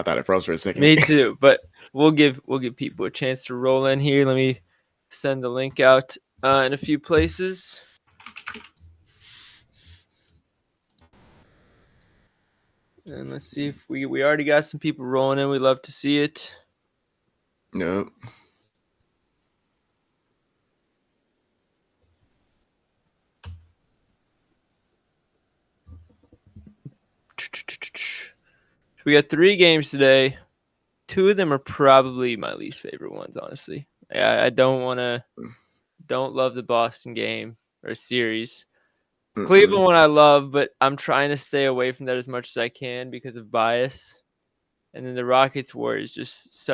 thought it froze for a second. Me too, but we'll give people a chance to roll in here. Let me send the link out in a few places. And let's see if we already got some people rolling in. We'd love to see it. Nope. We got 3 games today. 2 of them are probably my least favorite ones, honestly. I don't love the Boston game or series. Cleveland one I love, but I'm trying to stay away from that as much as I can because of bias. And then the Rockets Warriors just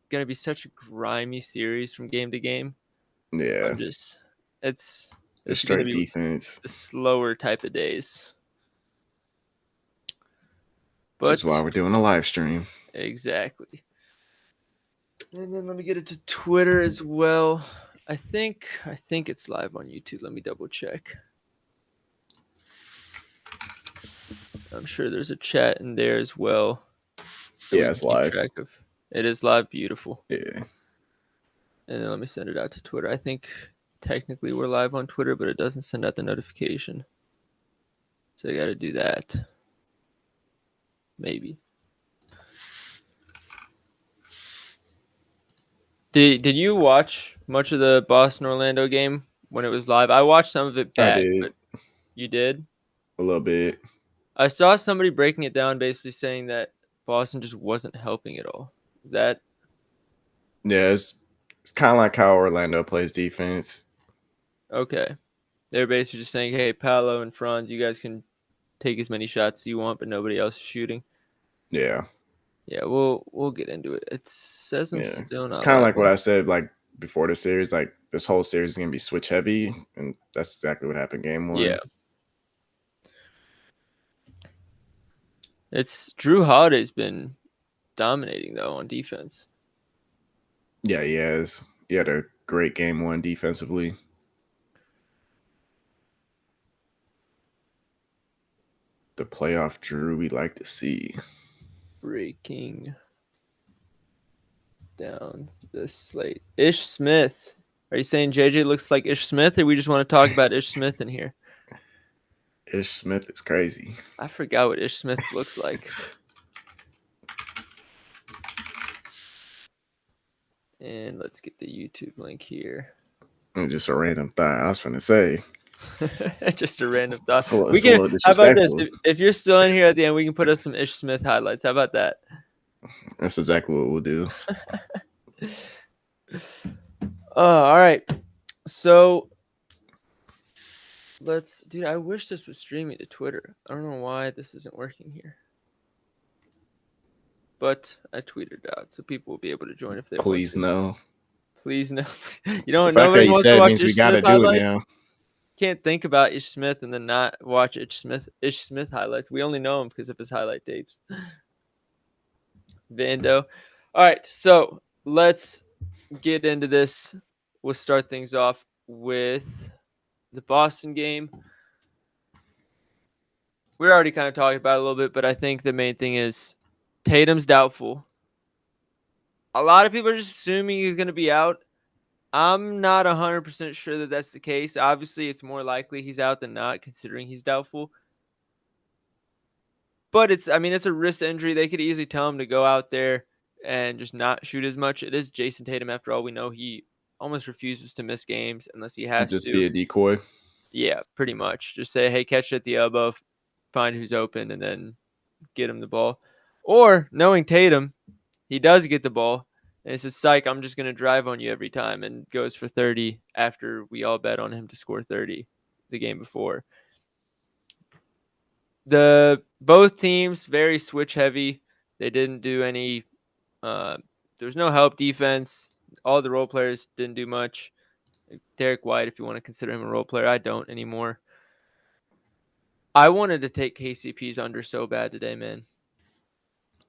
gonna be such a grimy series from game to game. Yeah. It's straight gonna be defense. the slower type of days. But that's why we're doing a live stream. Exactly. And then let me get it to Twitter as well. I think it's live on YouTube. Let me double check. I'm sure there's a chat in there as well. Yeah, it's live. It is live. Beautiful. Yeah. And then let me send it out to Twitter. I think technically we're live on Twitter, but it doesn't send out the notification. So I got to do that. Maybe. Did you watch much of the Boston-Orlando game when it was live? I watched some of it back. I did. But you did? A little bit. I saw somebody breaking it down, basically saying that Boston just wasn't helping at all. Yeah, it's kind of like how Orlando plays defense. Okay. They're basically just saying, hey, Paolo and Franz, you guys can take as many shots as you want, but nobody else is shooting. Yeah. Yeah, we'll get into it. It says I'm still not. It's kind of like what I said like before the series. Like this whole series is gonna be switch heavy, and that's exactly what happened game 1. Yeah. It's Drew Holiday's been dominating though on defense. Yeah, he has. He had a great game 1 defensively. The playoff Drew we'd like to see. Breaking down the slate. Ish Smith. Are you saying JJ looks like Ish Smith, or we just want to talk about Ish Smith in here? Ish Smith is crazy. I forgot what Ish Smith looks like. And let's get the YouTube link here. Just a random thought. I was going to say. Just a random thought. How about this? If you're still in here at the end, we can put up some Ish Smith highlights. How about that? That's exactly what we'll do. All right. So dude, I wish this was streaming to Twitter. I don't know why this isn't working here. But I tweeted it out, so people will be able to join if they want to. Please no. Please no. You don't know. Nobody wants to watch Ish Smith. We gotta do it now. Can't think about Ish Smith and then not watch Ish Smith highlights. We only know him because of his highlight tapes. Vando. All right, so let's get into this. We'll start things off with the Boston game. We're already kind of talking about it a little bit, but I think the main thing is Tatum's doubtful. A lot of people are just assuming he's going to be out. I'm not 100% sure that that's the case. Obviously, it's more likely he's out than not, considering he's doubtful. But it's a wrist injury. They could easily tell him to go out there and just not shoot as much. It is Jason Tatum, after all. We know he almost refuses to miss games unless he has to. Just be a decoy? Yeah, pretty much. Just say, hey, catch it at the elbow, find who's open, and then get him the ball. Or, knowing Tatum, he does get the ball. And it says, psych, I'm just going to drive on you every time, and goes for 30 after we all bet on him to score 30 the game before. Both teams, very switch heavy. They didn't do any, there was no help defense. All the role players didn't do much. Derek White, if you want to consider him a role player, I don't anymore. I wanted to take KCP's under so bad today, man.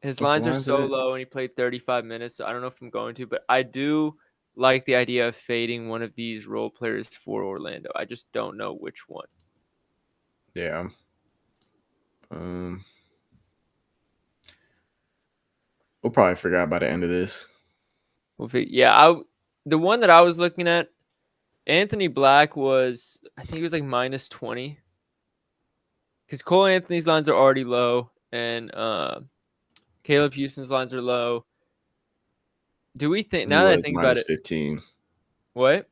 His lines are so low, and he played 35 minutes, so I don't know if I'm going to, but I do like the idea of fading one of these role players for Orlando. I just don't know which one. Yeah. We'll probably figure out by the end of this. The one that I was looking at, Anthony Black was, I think he was like minus 20. Because Cole Anthony's lines are already low, and Caleb Houston's lines are low. Do we think, He now that I was think about minus it, 15. what?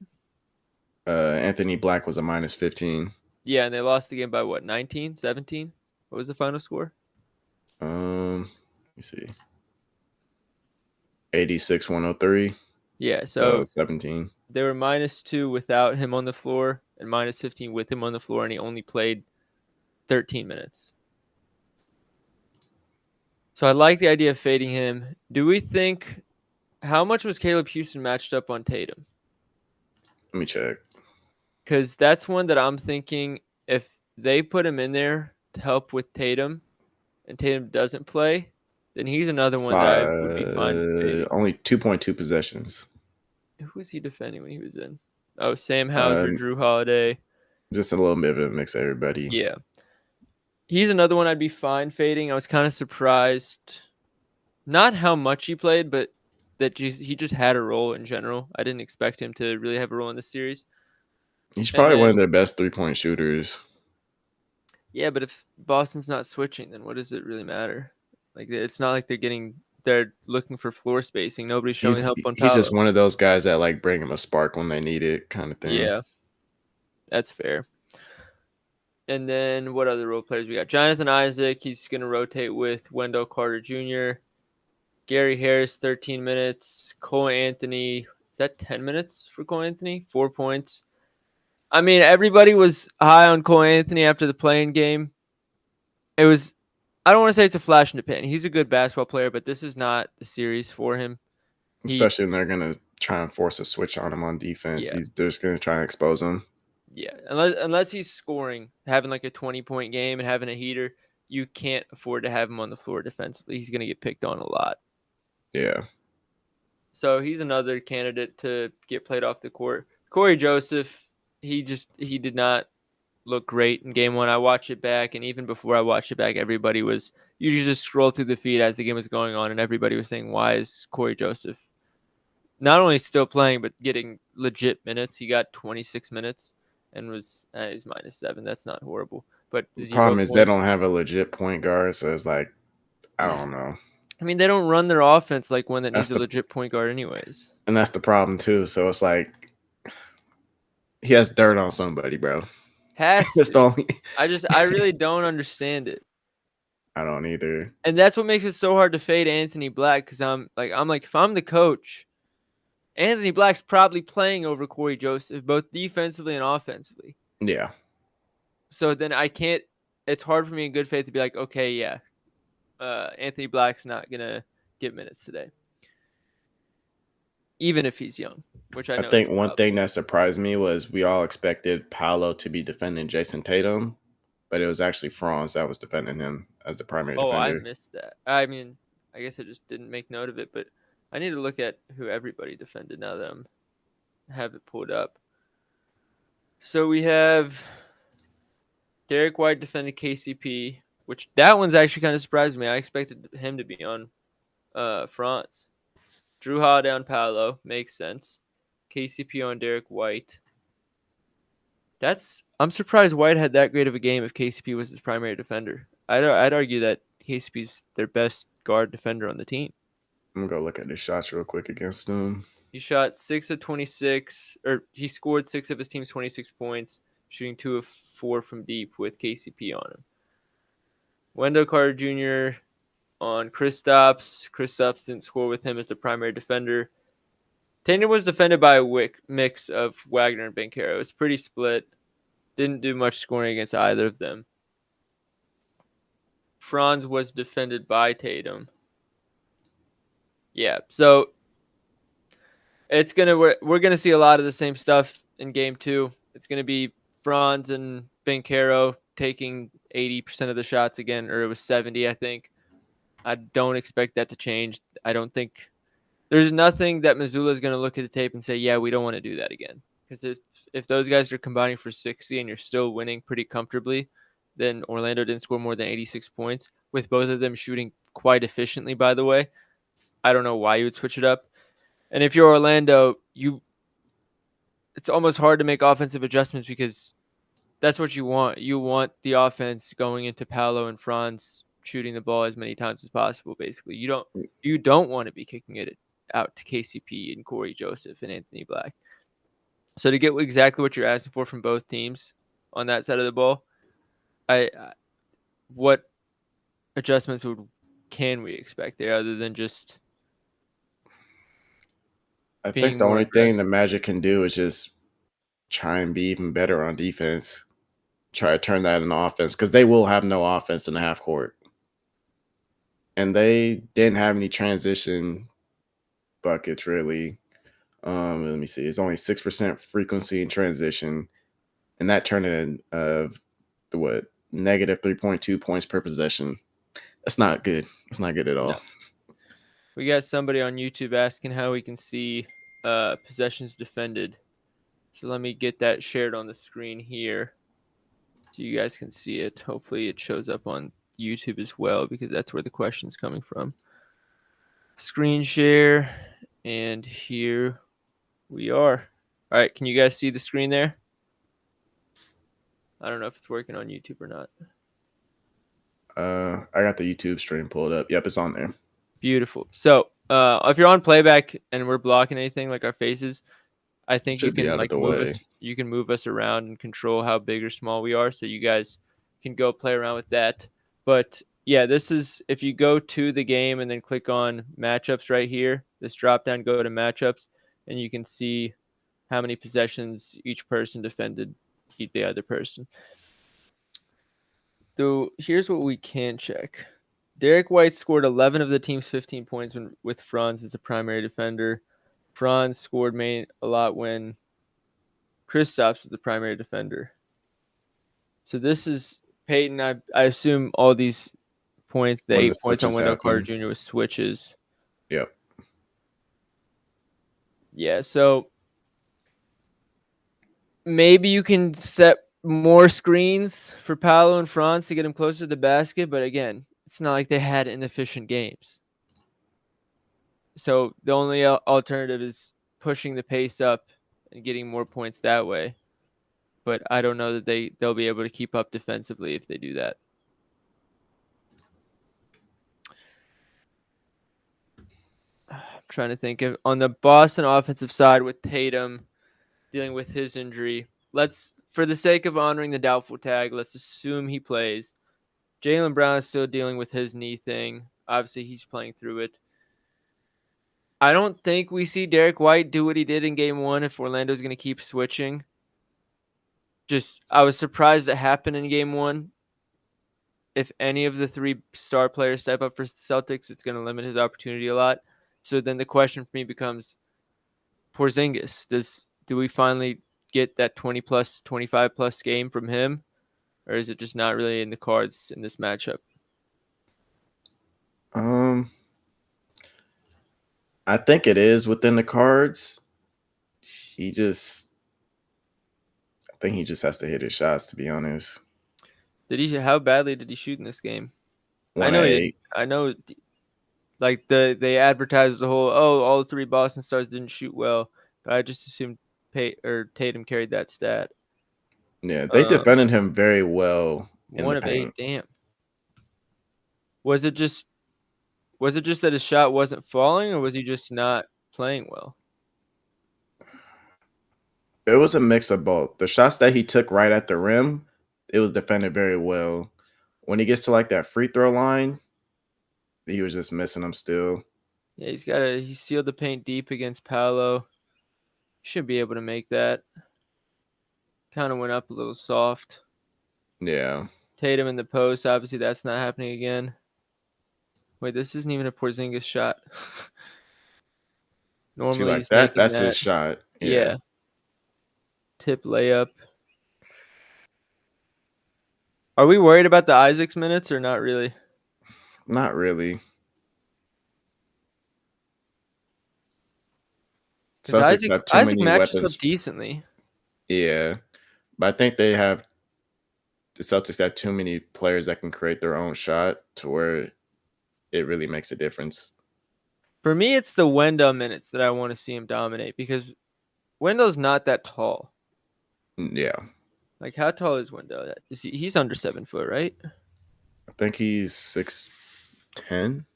Anthony Black was a minus 15. Yeah, and they lost the game by what, 19, 17? What was the final score? Let me see. 86-103. Yeah, So so 17. they were minus 2 without him on the floor and minus 15 with him on the floor, and he only played 13 minutes. So I like the idea of fading him. Do we think, how much was Caleb Houston matched up on Tatum? Let me check. Because that's one that I'm thinking if they put him in there to help with Tatum and Tatum doesn't play, then he's another one that I would be fine fading. Only 2.2 possessions. Who was he defending when he was in? Oh, Sam Uh, Hauser, Drew Holiday. just a little bit of a mix of everybody. Yeah. He's another one I'd be fine fading. I was kind of surprised, not how much he played, but that he just had a role in general. I didn't expect him to really have a role in this series. He's And probably one of then, their best 3-point shooters. yeah, but if Boston's not switching, then what does it really matter? Like, it's not like they're looking for floor spacing. Nobody's showing He's help on he's Paolo. just one of those guys that like bring him a spark when they need it, kind of thing. Yeah, that's fair. And then what other role players we got? Jonathan Isaac, he's going to rotate with Wendell Carter Jr. Gary Harris, 13 minutes. Cole Anthony, is that 10 minutes for Cole Anthony? 4 points. I mean, everybody was high on Cole Anthony after the playing game. It was, I don't want to say it's a flash in the pan. He's a good basketball player, but this is not the series for him. Especially when they're gonna try and force a switch on him on defense. Yeah. They're just gonna try and expose him. Yeah, unless he's scoring, having like a 20-point game and having a heater, you can't afford to have him on the floor defensively. He's going to get picked on a lot. Yeah. So he's another candidate to get played off the court. Corey Joseph, he did not look great in game one. I watched it back, and even before I watched it back, everybody was, you just scroll through the feed as the game was going on, and everybody was saying, why is Corey Joseph not only still playing, but getting legit minutes? He got 26 minutes. And he's minus 7. That's not horrible. But The 0 problem is they points. don't have a legit point guard, so it's like I don't know. I mean, they don't run their offense like one that That's needs a legit point guard anyways. And that's the problem too. So it's like he has dirt on somebody, bro. Has That's the to. only. I really don't understand it. I don't either. And that's what makes it so hard to fade Anthony Black, because I'm like, if I'm the coach, Anthony Black's probably playing over Corey Joseph, both defensively and offensively. Yeah. So then it's hard for me in good faith to be like, okay, yeah, Anthony Black's not going to get minutes today. Even if he's young, which I know. I think one thing that surprised me was we all expected Paolo to be defending Jason Tatum, but it was actually Franz that was defending him as the primary defender. Oh, I missed that. I mean, I guess I just didn't make note of it, but I need to look at who everybody defended now that I have it pulled up. So we have Derek White defended KCP, which that one's actually kind of surprised me. I expected him to be on Franz. Drew Holiday on Paolo. Makes sense. KCP on Derek White. I'm surprised White had that great of a game if KCP was his primary defender. I'd argue that KCP's their best guard defender on the team. I'm going to go look at his shots real quick against them. He shot 6 of 26, or he scored 6 of his team's 26 points, shooting 2 of 4 from deep with KCP on him. Wendell Carter Jr. on Kristaps. Kristaps didn't score with him as the primary defender. Tatum was defended by a mix of Wagner and Banchero. It was pretty split. Didn't do much scoring against either of them. Franz was defended by Tatum. Yeah, so we're gonna see a lot of the same stuff in game 2. It's gonna be Franz and Banchero taking 80% of the shots again, or it was 70, I think. I don't expect that to change. I don't think there's nothing that Missoula is going to look at the tape and say, yeah, we don't want to do that again. Because if those guys are combining for 60 and you're still winning pretty comfortably, then Orlando didn't score more than 86 points, with both of them shooting quite efficiently, by the way. I don't know why you would switch it up. And if you're Orlando, it's almost hard to make offensive adjustments because that's what you want. You want the offense going into Paolo and Franz shooting the ball as many times as possible. Basically, you don't want to be kicking it out to KCP and Corey Joseph and Anthony Black. So to get exactly what you're asking for from both teams on that side of the ball, what adjustments can we expect there other than just I think being the more only thing the aggressive? Magic can do is just try and be even better on defense. Try to turn that into offense because they will have no offense in the half court. And they didn't have any transition buckets really. Let me see. It's only 6% frequency in transition, and that turned in the what negative 3.2 points per possession. That's not good. That's not good at all. No. We got somebody on YouTube asking how we can see possessions defended. So let me get that shared on the screen here so you guys can see it. Hopefully it shows up on YouTube as well because that's where the question's coming from. Screen share, and here we are. All right, can you guys see the screen there? I don't know if it's working on YouTube or not. I got the YouTube stream pulled up. Yep, it's on there. Beautiful. So if you're on playback and we're blocking anything like our faces, I think you Should be can out of like the way. you can move us around and control how big or small we are, so you guys can go play around with that. But yeah, this is if you go to the game and then click on matchups right here, this drop down, go to matchups, and you can see how many possessions each person defended the other person. So here's what we can check. Derek White scored 11 of the team's 15 points with Franz as the primary defender. Franz scored a lot when Kristaps was the primary defender. So this is Peyton. I assume all these points, the When the 8 points on switches Wendell Carter happen. Jr. was switches. Yep. Yeah, so maybe you can set more screens for Paolo and Franz to get him closer to the basket, but again, it's not like they had inefficient games. So the only alternative is pushing the pace up and getting more points that way. But I don't know that they'll be able to keep up defensively if they do that. I'm trying to think of on the Boston offensive side with Tatum dealing with his injury. For the sake of honoring the doubtful tag, let's assume he plays. Jaylen Brown is still dealing with his knee thing. Obviously, he's playing through it. I don't think we see Derek White do what he did in game one if Orlando's going to keep switching. I was surprised it happened in game one. If any of the three star players step up for Celtics, it's going to limit his opportunity a lot. So then the question for me becomes, Porzingis, do we finally get that 20 plus, 25 plus game from him? Or is it just not really in the cards in this matchup? I think it is within the cards. I think he just has to hit his shots, to be honest. How badly did he shoot in this game? I One know at he didn't. eight. I know, like they advertised the whole all three Boston Stars didn't shoot well, but I just assumed Tatum carried that stat. Yeah, they defended him very well in One the of eight. paint. Damn. Was it just that his shot wasn't falling, or was he just not playing well? It was a mix of both. The shots that he took right at the rim, it was defended very well. When he gets to like that free throw line, he was just missing them still. Yeah, he sealed the paint deep against Paolo. Should be able to make that. Kind of went up a little soft. Yeah. Tatum in the post. Obviously, that's not happening again. Wait, this isn't even a Porzingis shot. See, Normally like he's that, making that's that. his shot. Yeah. Yeah. Tip layup. Are we worried about the Isaacs minutes or not really? Not really. Because Celtics have too Isaac many matches up weapons. decently. Yeah. But I think the Celtics have too many players that can create their own shot to where it really makes a difference. For me, it's the Wendell minutes that I want to see him dominate because Wendell's not that tall. Yeah. Like, how tall is Wendell? He's under 7 foot, right? I think he's 6'10".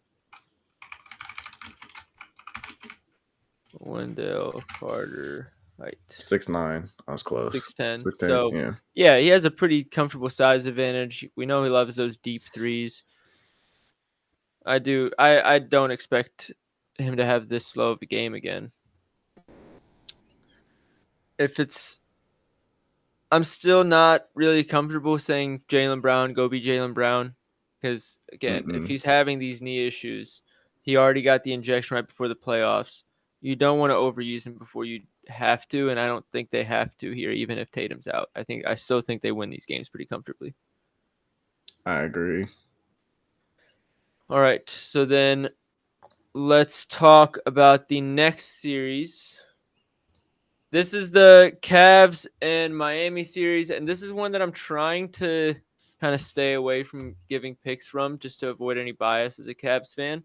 Wendell Carter height 6'9". I was close. 6'10. 6'10". So Yeah. yeah, he has a pretty comfortable size advantage. We know he loves those deep threes. I do. I don't expect him to have this slow of a game again. If it's, I'm still not really comfortable saying Jaylen Brown, go be Jaylen Brown, because again, if Mm-mm. he's having these knee issues, he already got the injection right before the playoffs. You don't want to overuse him before you have to, and I don't think they have to here, even if Tatum's out. I still think they win these games pretty comfortably. I agree. All right, so then let's talk about the next series. This is the Cavs and Miami series, and this is one that I'm trying to kind of stay away from giving picks from just to avoid any bias as a Cavs fan.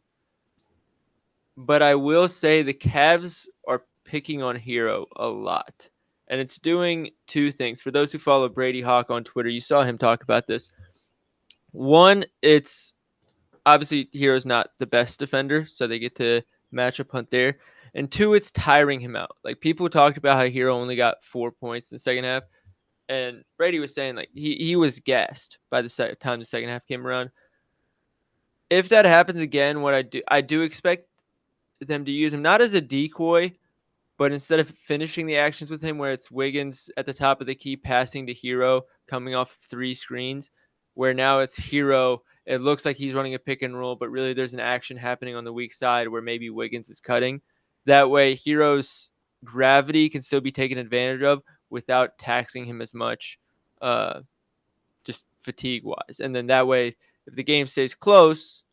But I will say the Cavs are picking on Hero a lot. And it's doing two things. For those who follow Brady Hawk on Twitter, you saw him talk about this. One, it's obviously Hero's not the best defender, so they get to match up hunt there. And two, it's tiring him out. Like, people talked about how Hero only got 4 points in the second half. And Brady was saying, like, he was gassed by the time the second half came around. If that happens again, what I do expect them to use him not as a decoy, but instead of finishing the actions with him, where it's Wiggins at the top of the key passing to Hero coming off 3 screens, where now it's Hero. It looks like he's running a pick and roll, but really there's an action happening on the weak side where maybe Wiggins is cutting. That way, Hero's gravity can still be taken advantage of without taxing him as much, just fatigue wise. And then that way, if the game stays close,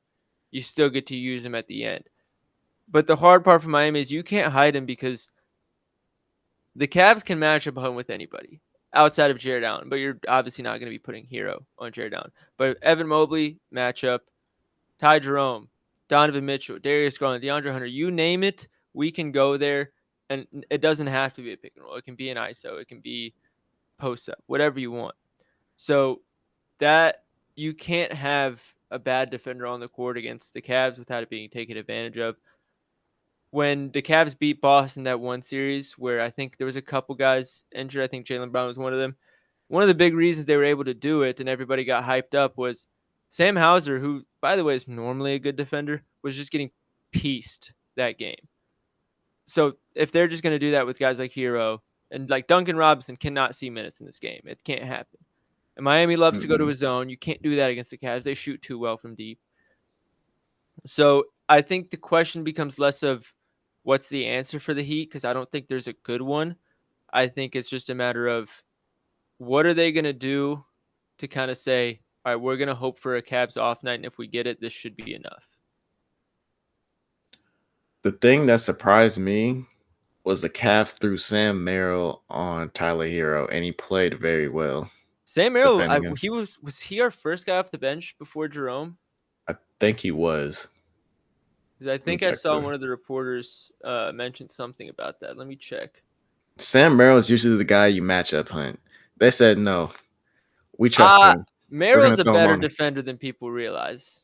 you still get to use him at the end. But the hard part for Miami is you can't hide him because the Cavs can match up home with anybody outside of Jared Allen, but you're obviously not going to be putting Hero on Jared Allen. But Evan Mobley matchup, Ty Jerome, Donovan Mitchell, Darius Garland, DeAndre Hunter, you name it, we can go there. And it doesn't have to be a pick and roll. It can be an ISO. It can be post up, whatever you want. So that you can't have a bad defender on the court against the Cavs without it being taken advantage of. When the Cavs beat Boston that one series where I think there was a couple guys injured, I think Jaylen Brown was one of them. One of the big reasons they were able to do it and everybody got hyped up was Sam Hauser, who, by the way, is normally a good defender, was just getting pieced that game. So if they're just going to do that with guys like Hero and like Duncan Robinson cannot see minutes in this game. It can't happen. And Miami loves to go to a zone. You can't do that against the Cavs. They shoot too well from deep. So I think the question becomes less of what's the answer for the Heat, because I don't think there's a good one. I think it's just a matter of what are they going to do to kind of say, all right, we're going to hope for a Cavs off night, and if we get it, this should be enough. The thing that surprised me was the Cavs threw Sam Merrill on Tyler Hero, and he played very well. Sam Merrill, defending him. was he our first guy off the bench before Jerome? I think he was. Because I think I saw one of the reporters mention something about that. Let me check. Sam Merrill is usually the guy you match up hunt. They said no. We trust him. Merrill's a better defender than people realize.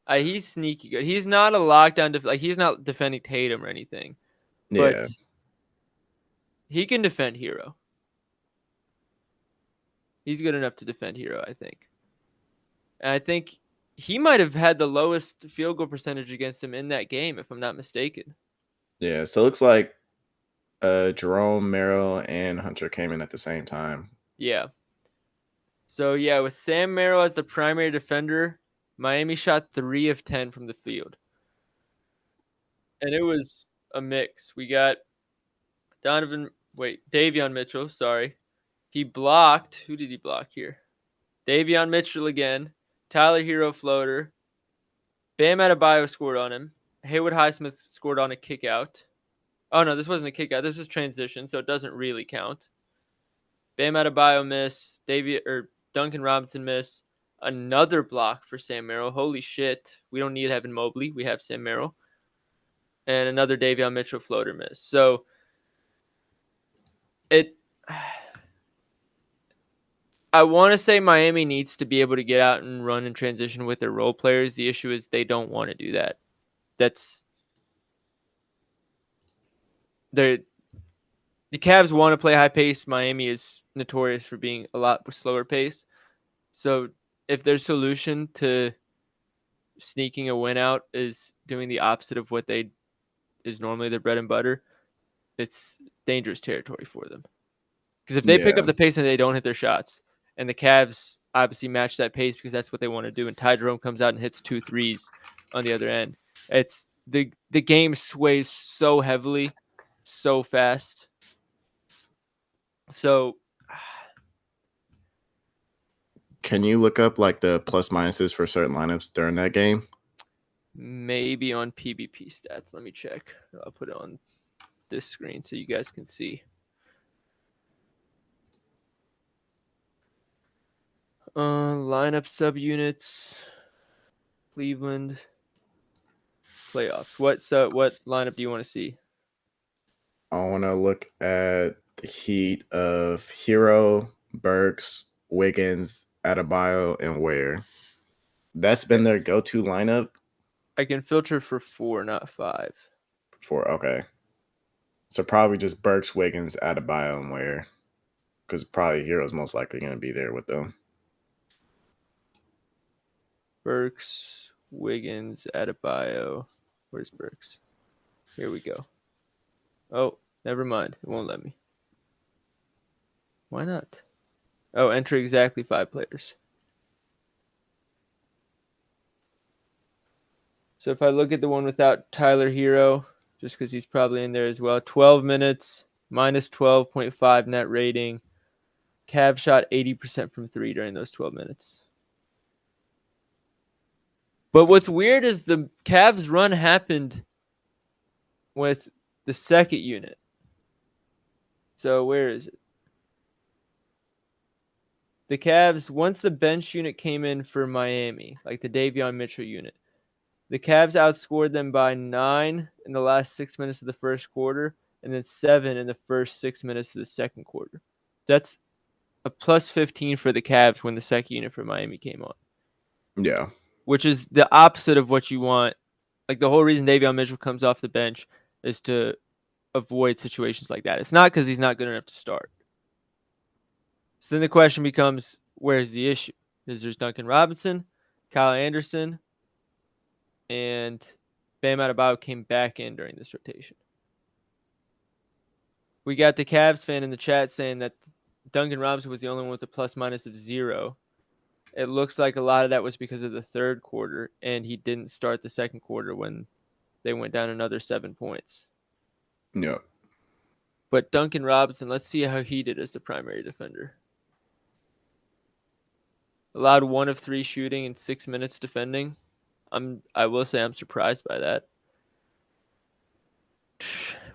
He's sneaky good. He's not a lockdown he's not defending Tatum or anything. But Yeah. he can defend Hero. He's good enough to defend Hero, I think. And I think he might have had the lowest field goal percentage against him in that game, if I'm not mistaken. Yeah, so it looks like Jerome, Merrill, and Hunter came in at the same time. Yeah. So, yeah, with Sam Merrill as the primary defender, Miami shot 3 of 10 from the field. And it was a mix. We got Davion Mitchell, sorry. He blocked. Who did he block here? Davion Mitchell again. Tyler Hero floater. Bam Adebayo scored on him. Haywood Highsmith scored on a kick out. Oh, no, this wasn't a kick out. This was transition, so it doesn't really count. Bam Adebayo miss. Duncan Robinson miss. Another block for Sam Merrill. Holy shit. We don't need Evan Mobley. We have Sam Merrill. And another Davion Mitchell floater miss. So I want to say Miami needs to be able to get out and run and transition with their role players. The issue is they don't want to do that. The Cavs want to play high pace. Miami is notorious for being a lot slower pace. So if their solution to sneaking a win out is doing the opposite of what they is normally their bread and butter, it's dangerous territory for them. Because if they pick up Yeah. the pace and they don't hit their shots, and the Cavs obviously match that pace because that's what they want to do, and Ty Jerome comes out and hits 2 threes on the other end, it's the game sways so heavily, so fast. So Can you look up like the plus minuses for certain lineups during that game? maybe on PBP stats. Let me check. I'll put it on this screen so you guys can see. Lineup subunits, Cleveland playoffs. What lineup do you want to see? I want to look at the Heat of Hero, Burks, Wiggins, Adebayo, and Ware. That's been their go-to lineup I can filter for 4, not 5. okay. So probably just Burks, Wiggins, Adebayo, and Ware. Because probably Hero's most likely going to be there with them. Burks, Wiggins, Adebayo. Where's Burks? Here we go. Oh, never mind. It won't let me. Why not? Oh, enter exactly 5 players. So if I look at the one without Tyler Hero, just because he's probably in there as well, 12 minutes, minus 12.5 net rating. Cavs shot 80% from 3 during those 12 minutes. But what's weird is the Cavs run happened with the second unit. So where is it? The Cavs, once the bench unit came in for Miami, like the Davion Mitchell unit, the Cavs outscored them by 9 in the last 6 minutes of the first quarter, and then 7 in the first 6 minutes of the second quarter. That's a plus 15 for the Cavs when the second unit for Miami came on. Yeah. Which is the opposite of what you want. Like the whole reason Davion Mitchell comes off the bench is to avoid situations like that. It's not because he's not good enough to start. So then the question becomes, where's the issue? Because there's Duncan Robinson, Kyle Anderson, and Bam Adebayo came back in during this rotation. We got the Cavs fan in the chat saying that Duncan Robinson was the only one with a plus minus of 0. It looks like a lot of that was because of the third quarter, and he didn't start the second quarter when they went down another 7 points. Yeah. But Duncan Robinson, let's see how he did as the primary defender. Allowed 1 of 3 shooting in 6 minutes defending. I will say I'm surprised by that.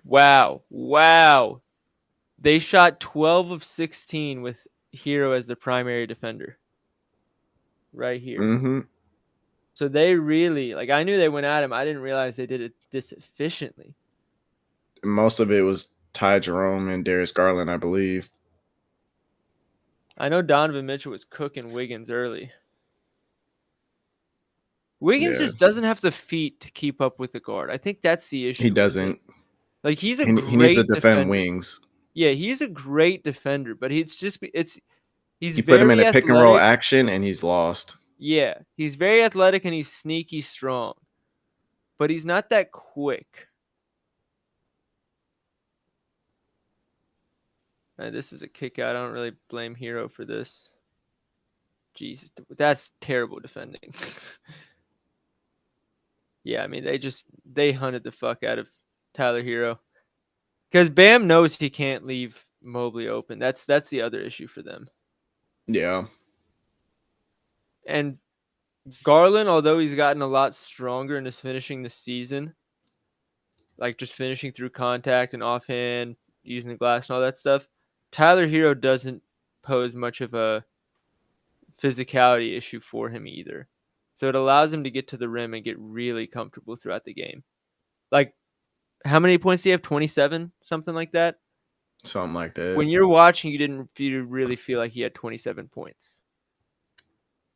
Wow. They shot 12 of 16 with Hero as the primary defender. Right here. Mm-hmm. So they really, I knew they went at him. I didn't realize they did it this efficiently. Most of it was Ty Jerome and Darius Garland, I believe. I know Donovan Mitchell was cooking Wiggins early. Wiggins just doesn't have the feet to keep up with the guard. I think that's the issue. He doesn't. He's a he great needs to defend defender. wings. Yeah, he's a great defender, but he's you put him in a pick and roll action and he's lost. Yeah, he's very athletic and he's sneaky strong, but he's not that quick. This is a kick out. I don't really blame Hero for this. Jesus, that's terrible defending. Yeah, I mean, they hunted the fuck out of Tyler Hero. Because Bam knows he can't leave Mobley open. That's the other issue for them. Yeah. And Garland, although he's gotten a lot stronger in his finishing this season, just finishing through contact and offhand, using the glass and all that stuff, Tyler Hero doesn't pose much of a physicality issue for him either. So it allows him to get to the rim and get really comfortable throughout the game. Like, how many points do you have? 27, something like that. Something like that. When you're watching, you didn't really feel like he had 27 points.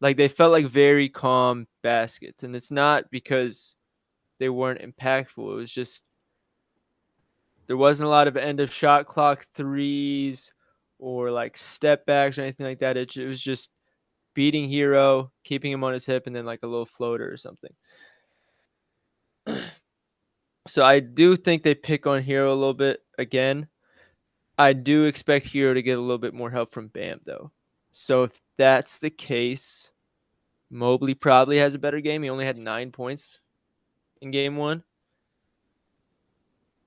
Like, they felt like very calm baskets, and it's not because they weren't impactful. It was just there wasn't a lot of end of shot clock threes or like step backs or anything like that. It was just beating Hero, keeping him on his hip, and then like a little floater or something. So I do think they pick on Hero a little bit again. I do expect Hero to get a little bit more help from Bam, though. So if that's the case, Mobley probably has a better game. He only had 9 points in game 1.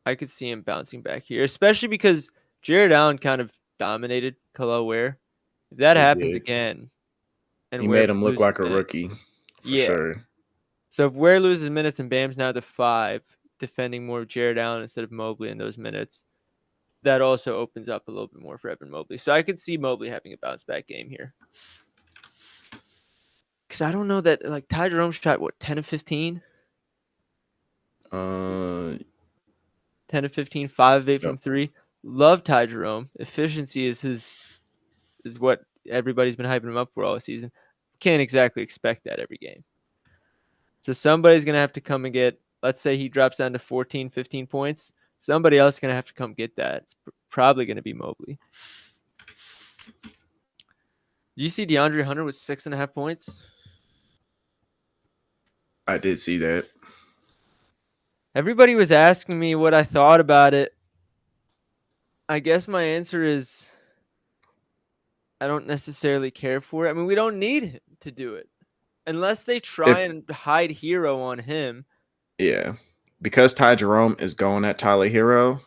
I could see him bouncing back here, especially because Jared Allen kind of dominated Khalil Ware. If that He happens did. again and He Ware made him look loses like a minutes, rookie for yeah. sure. So if Ware loses minutes and Bam's now the 5, defending more of Jared Allen instead of Mobley in those minutes, that also opens up a little bit more for Evan Mobley. So I could see Mobley having a bounce back game here. Because I don't know that, like, Ty Jerome shot, 10 of 15? 10 of 15, 5 of 8 from 3. Love Ty Jerome. Efficiency is what everybody's been hyping him up for all season. Can't exactly expect that every game. So somebody's going to have to come and get, let's say he drops down to 14, 15 points. Somebody else is going to have to come get that. It's probably going to be Mobley. You see DeAndre Hunter with 6.5 points? I did see that. Everybody was asking me what I thought about it. I guess my answer is I don't necessarily care for it. I mean, we don't need him to do it. Unless they try and hide Hero on him. Yeah. Because Ty Jerome is going at Tyler Hero,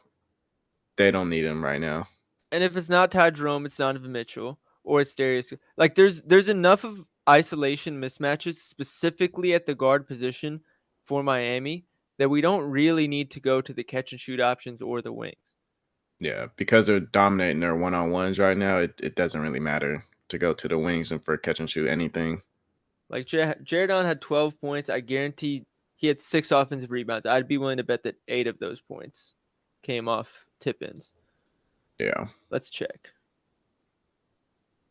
they don't need him right now. And if it's not Ty Jerome, it's Donovan Mitchell or it's Darius. Like, there's enough of isolation mismatches specifically at the guard position for Miami that we don't really need to go to the catch and shoot options or the wings. Yeah, because they're dominating their one-on-ones right now, it doesn't really matter to go to the wings and for catch and shoot anything. Like, Jared Allen had 12 points. I guarantee he had 6 offensive rebounds. I'd be willing to bet that 8 of those points came off tip-ins. Yeah. Let's check.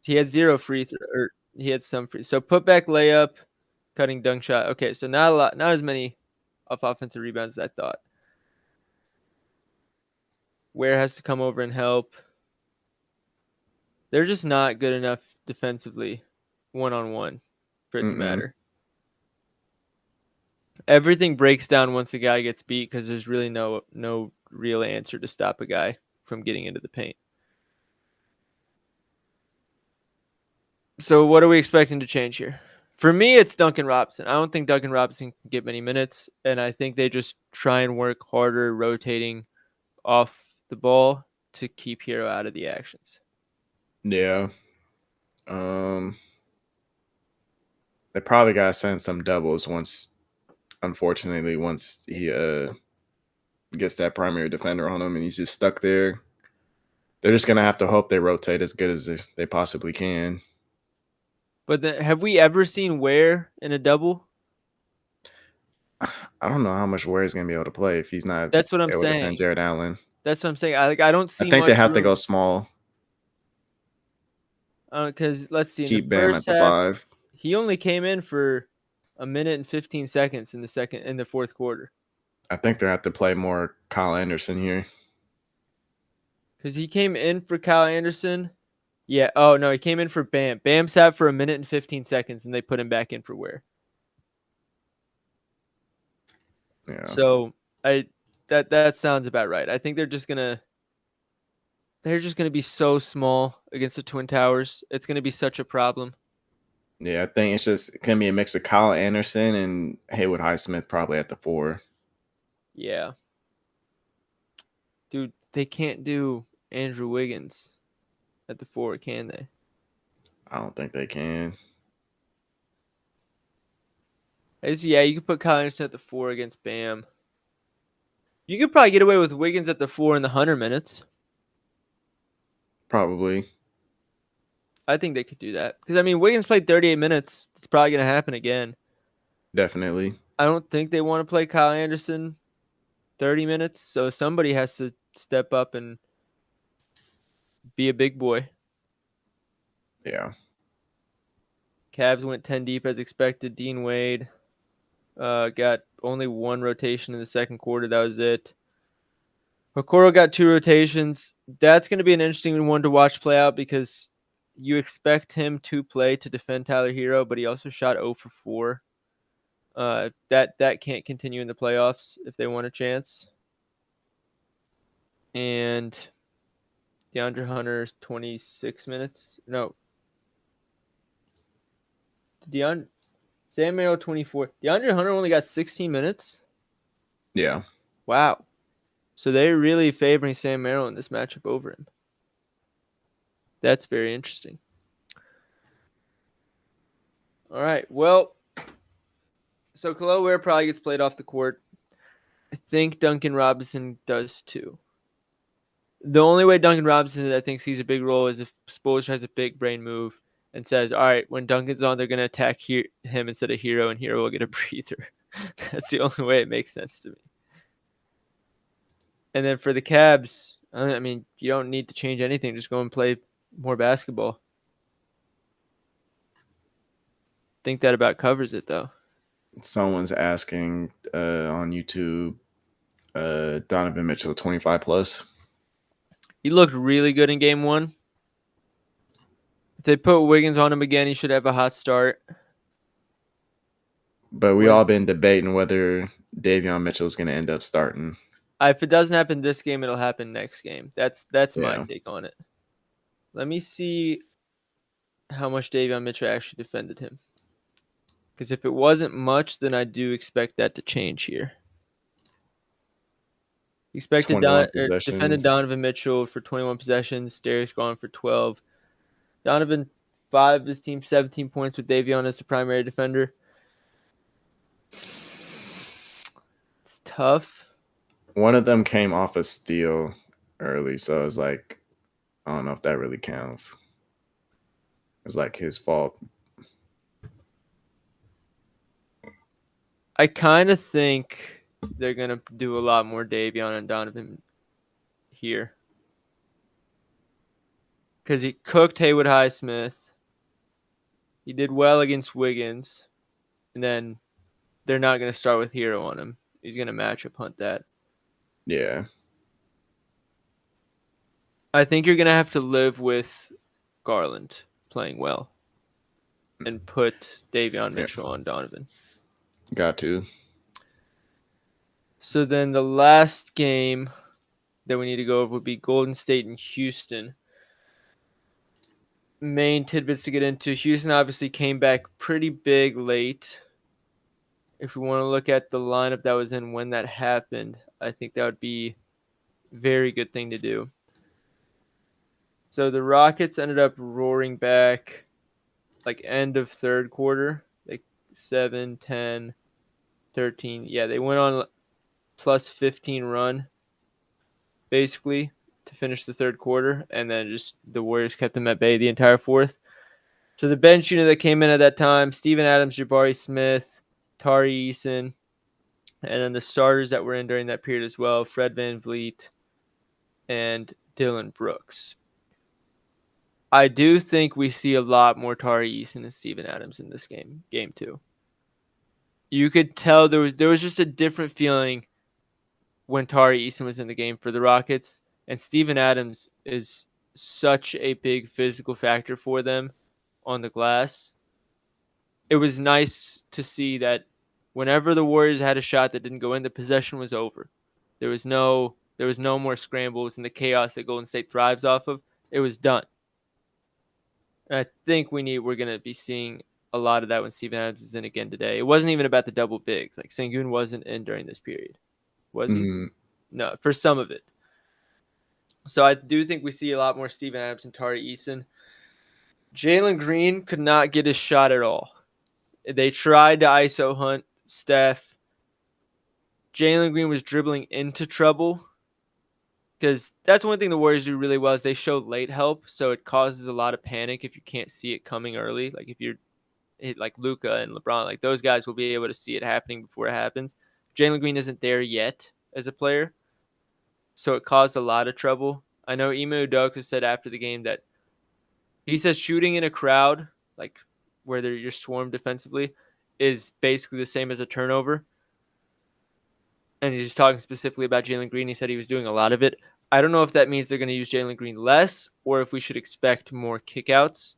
He had 0 free throw, or he had some free. So put back layup, cutting dunk shot. Okay, so not as many off offensive rebounds as I thought. Ware has to come over and help. They're just not good enough defensively, one-on-one, for it to matter. Everything breaks down once a guy gets beat because there's really no real answer to stop a guy from getting into the paint. So what are we expecting to change here? For me, it's Duncan Robinson. I don't think Duncan Robinson can get many minutes, and I think they just try and work harder rotating off the ball to keep Hero out of the actions. Yeah. They probably got to send some doubles once he gets that primary defender on him and he's just stuck there. They're just going to have to hope they rotate as good as they possibly can. But have we ever seen Ware in a double? I don't know how much Ware is going to be able to play if he's not That's what I'm able to defend saying. Jared Allen. That's what I'm saying. I don't see I think much they have room. to go small. Because let's see, Keep in the Bam first at the half, 5. he only came in for a minute and 15 seconds in the fourth quarter. I think they have to play more Kyle Anderson here. Because he came in for Kyle Anderson. Yeah. Oh, no, he came in for Bam. Bam sat for a minute and 15 seconds, and they put him back in for Ware. Yeah. So that sounds about right. I think they're just gonna be so small against the Twin Towers. It's gonna be such a problem. Yeah, I think it's just going to be a mix of Kyle Anderson and Haywood Highsmith probably at the 4. Yeah. Dude, they can't do Andrew Wiggins at the 4, can they? I don't think they can. Yeah, you could put Kyle Anderson at the 4 against Bam. You could probably get away with Wiggins at the 4 in the 100 minutes. Probably. I think they could do that because I mean Wiggins played 38 minutes. It's probably going to happen again. Definitely. I don't think they want to play Kyle Anderson 30 minutes, so somebody has to step up and be a big boy. Yeah. Cavs went 10 deep as expected. Dean Wade got only one rotation in the second quarter. That was it. Okoro got 2 rotations. That's going to be an interesting one to watch play out because you expect him to play to defend Tyler Hero, but he also shot 0 for 4. That can't continue in the playoffs if they want a chance. And DeAndre Hunter 26 minutes. No. Sam Merrill 24. DeAndre Hunter only got 16 minutes. Yeah. Wow. So they're really favoring Sam Merrill in this matchup over him. That's very interesting. All right. Well, so Khalil Ware probably gets played off the court. I think Duncan Robinson does too. The only way Duncan Robinson, I think, sees a big role is if Spoelstra has a big brain move and says, all right, when Duncan's on, they're going to attack him instead of Hero, and Hero will get a breather. That's the only way it makes sense to me. And then for the Cavs, I mean, you don't need to change anything. Just go and play more basketball. I think that about covers it, though. Someone's asking on YouTube, Donovan Mitchell 25 plus. He looked really good in game 1. If they put Wiggins on him again, he should have a hot start. But we all been debating whether Davion Mitchell is going to end up starting. If it doesn't happen this game, it'll happen next game. That's my take on it. Let me see how much Davion Mitchell actually defended him. Because if it wasn't much, then I do expect that to change here. Expected defended Donovan Mitchell for 21 possessions. Darius Garland for 12. Donovan 5 of his team, 17 points with Davion as the primary defender. It's tough. One of them came off a steal early, so I was like, I don't know if that really counts. It was like his fault. I kind of think they're going to do a lot more Davion and Donovan here. Because he cooked Haywood Highsmith. He did well against Wiggins. And then they're not going to start with Hero on him. He's going to matchup hunt that. Yeah. I think you're going to have to live with Garland playing well and put Davion Mitchell on Donovan. Got to. So then the last game that we need to go over would be Golden State and Houston. Main tidbits to get into. Houston obviously came back pretty big late. If we want to look at the lineup that was in when that happened, I think that would be a very good thing to do. So the Rockets ended up roaring back like end of third quarter, like 7, 10, 13. Yeah, they went on plus 15 run basically to finish the third quarter, and then just the Warriors kept them at bay the entire fourth. So the bench unit that came in at that time, Steven Adams, Jabari Smith, Tari Eason, and then the starters that were in during that period as well, Fred VanVleet and Dylan Brooks. I do think we see a lot more Tari Eason and Steven Adams in this game 2. You could tell there was just a different feeling when Tari Eason was in the game for the Rockets, and Steven Adams is such a big physical factor for them on the glass. It was nice to see that whenever the Warriors had a shot that didn't go in, the possession was over. There was no more scrambles and the chaos that Golden State thrives off of. It was done. And I think we're going to be seeing a lot of that when Steven Adams is in again today. It wasn't even about the double bigs. Like Sengun wasn't in during this period. Was he? Mm-hmm. No, for some of it. So I do think we see a lot more Steven Adams and Tari Eason. Jalen Green could not get his shot at all. They tried to ISO hunt Steph. Jalen Green was dribbling into trouble because that's one thing the Warriors do really well is they show late help, so it causes a lot of panic if you can't see it coming early. Like if you're like Luka and LeBron, like those guys will be able to see it happening before it happens. Jalen Green isn't there yet as a player, so it caused a lot of trouble. I know Ime Udoka said after the game that he says shooting in a crowd, like where you're swarmed defensively, is basically the same as a turnover. And he's talking specifically about Jalen Green. He said he was doing a lot of it. I don't know if that means they're going to use Jalen Green less or if we should expect more kickouts.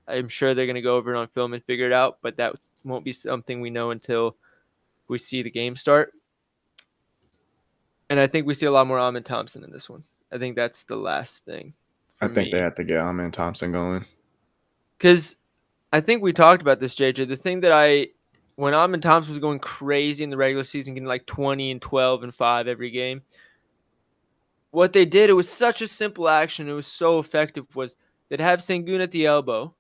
I'm sure they're going to go over it on film and figure it out, but that won't be something we know until we see the game start. And I think we see a lot more Amin Thompson in this one. I think that's the last thing I for think they me. have to get Amin Thompson going. Because I think we talked about this, JJ. The thing that when Amin Thompson was going crazy in the regular season, getting like 20 and 12 and 5 every game, what they did, it was such a simple action. It was so effective. Was they'd have Sengun at the elbow,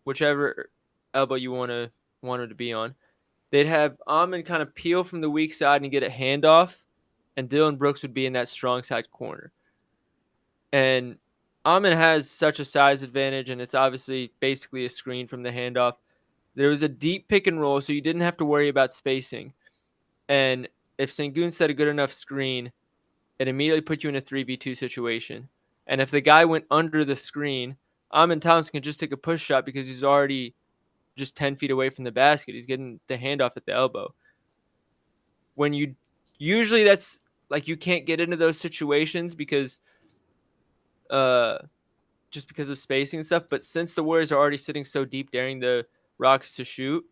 whichever elbow you want him to be on. They'd have Amin kind of peel from the weak side and get a handoff, and Dylan Brooks would be in that strong side corner. And Amin has such a size advantage, and it's obviously basically a screen from the handoff. There was a deep pick and roll, so you didn't have to worry about spacing. And if Sengun set a good enough screen, it immediately put you in a 3v2 situation. And if the guy went under the screen, Amin Thompson can just take a push shot because he's already just 10 feet away from the basket. He's getting the handoff at the elbow. When you usually that's like you can't get into those situations because just because of spacing and stuff. But since the Warriors are already sitting so deep daring the Rockets to shoot,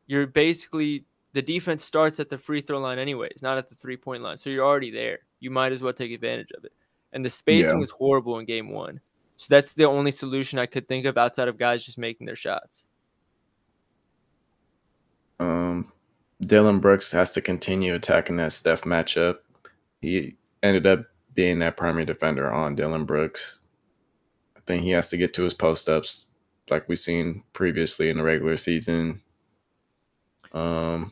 you're basically the defense starts at the free throw line anyways, not at the 3-point line. So you're already there. You might as well take advantage of it. And the spacing Yeah. was horrible in game one. So that's the only solution I could think of outside of guys just making their shots. Dylan Brooks has to continue attacking that Steph matchup. He ended up being that primary defender on Dylan Brooks. I think he has to get to his post ups like we've seen previously in the regular season. I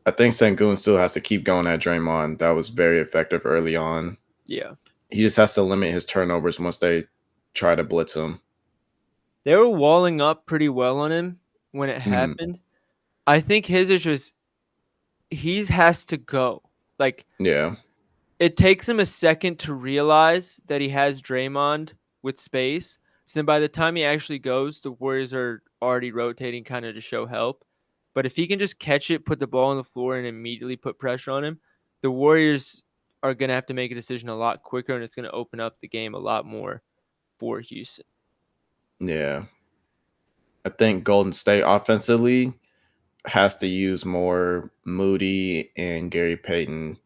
think Sengun still has to keep going at Draymond. That was very effective early on. Yeah. He just has to limit his turnovers once they try to blitz him. They were walling up pretty well on him when it Mm, happened. I think his issue is he has to go. Like, yeah. it takes him a second to realize that he has Draymond with space. So then by the time he actually goes, the Warriors are already rotating kind of to show help. But if he can just catch it, put the ball on the floor, and immediately put pressure on him, the Warriors are going to have to make a decision a lot quicker, and it's going to open up the game a lot more for Houston. Yeah. I think Golden State offensively has to use more Moody and Gary Payton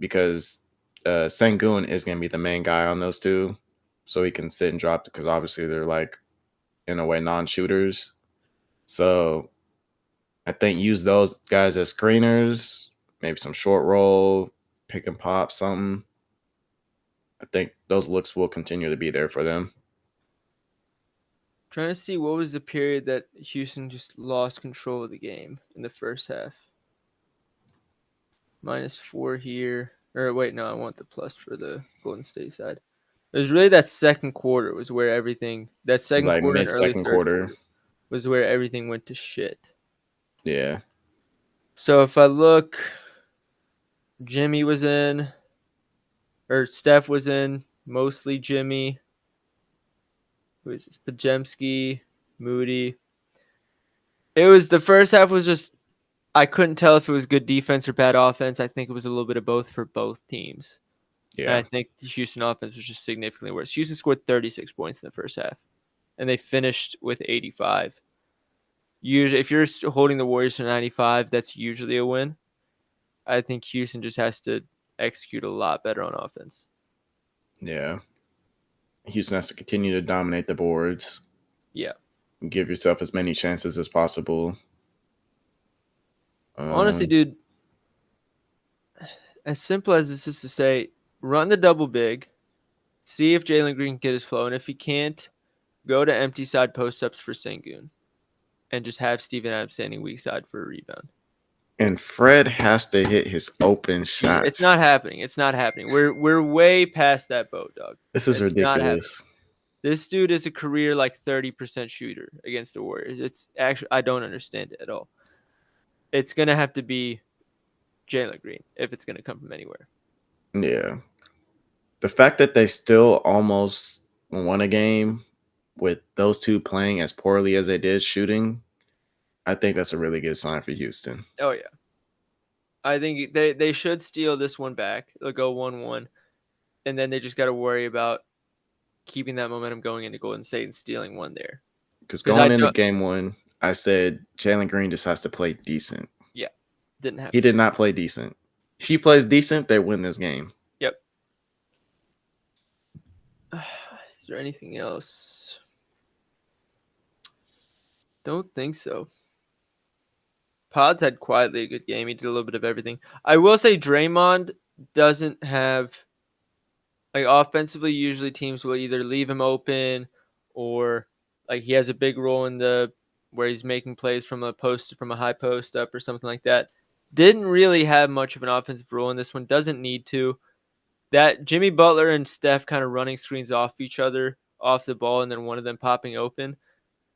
because Sengun is going to be the main guy on those two. So he can sit and drop because obviously they're like, in a way, non shooters. So I think use those guys as screeners, maybe some short roll, pick and pop, something. I think those looks will continue to be there for them. Trying to see what was the period that Houston just lost control of the game in the first half. -4 here. Or wait, no, I want the plus for the Golden State side. It was really that second quarter was where everything, that second Like quarter and mid early second third quarter. quarter was where everything went to shit. Yeah. So if I look, Jimmy was in, or Steph was in, mostly Jimmy. Who is this? Pajemski, Moody. It was the first half was just I couldn't tell if it was good defense or bad offense. I think it was a little bit of both for both teams. And I Yeah. think the Houston offense was just significantly worse. Houston scored 36 points in the first half, and they finished with 85. Usually, if you're holding the Warriors to 95, that's usually a win. I think Houston just has to execute a lot better on offense. Yeah. Houston has to continue to dominate the boards. Yeah. And give yourself as many chances as possible. Honestly, Um, dude, as simple as this is to say, run the double big, see if Jalen Green can get his flow, and if he can't, go to empty side post ups for Sengun, and just have Steven Adams standing weak side for a rebound. And Fred has to hit his open It's shots. not happening. It's not happening. We're way past that boat, dog. This is It's not happening. ridiculous. This dude is a career like 30% shooter against the Warriors. It's actually I don't understand it at all. It's gonna have to be Jalen Green if it's gonna come from anywhere. Yeah. The fact that they still almost won a game with those two playing as poorly as they did shooting, I think that's a really good sign for Houston. Oh yeah, I think they should steal this one back. They'll go 1-1, and then they just got to worry about keeping that momentum going into Golden State and stealing one there. Because Because I going into don't. game one, I said Jalen Green just has to play decent. Yeah, didn't He happen. did not play decent. If he plays decent, they win this game. Yep. Is there anything else? Don't think so. Pods had quietly a good game. He did a little bit of everything. I will say Draymond doesn't have like offensively. Usually teams will either leave him open or like he has a big role in the where he's making plays from a high post up or something like that. Didn't really have much of an offensive role in this one. Doesn't need to. That Jimmy Butler and Steph kind of running screens off each other off the ball and then one of them popping open.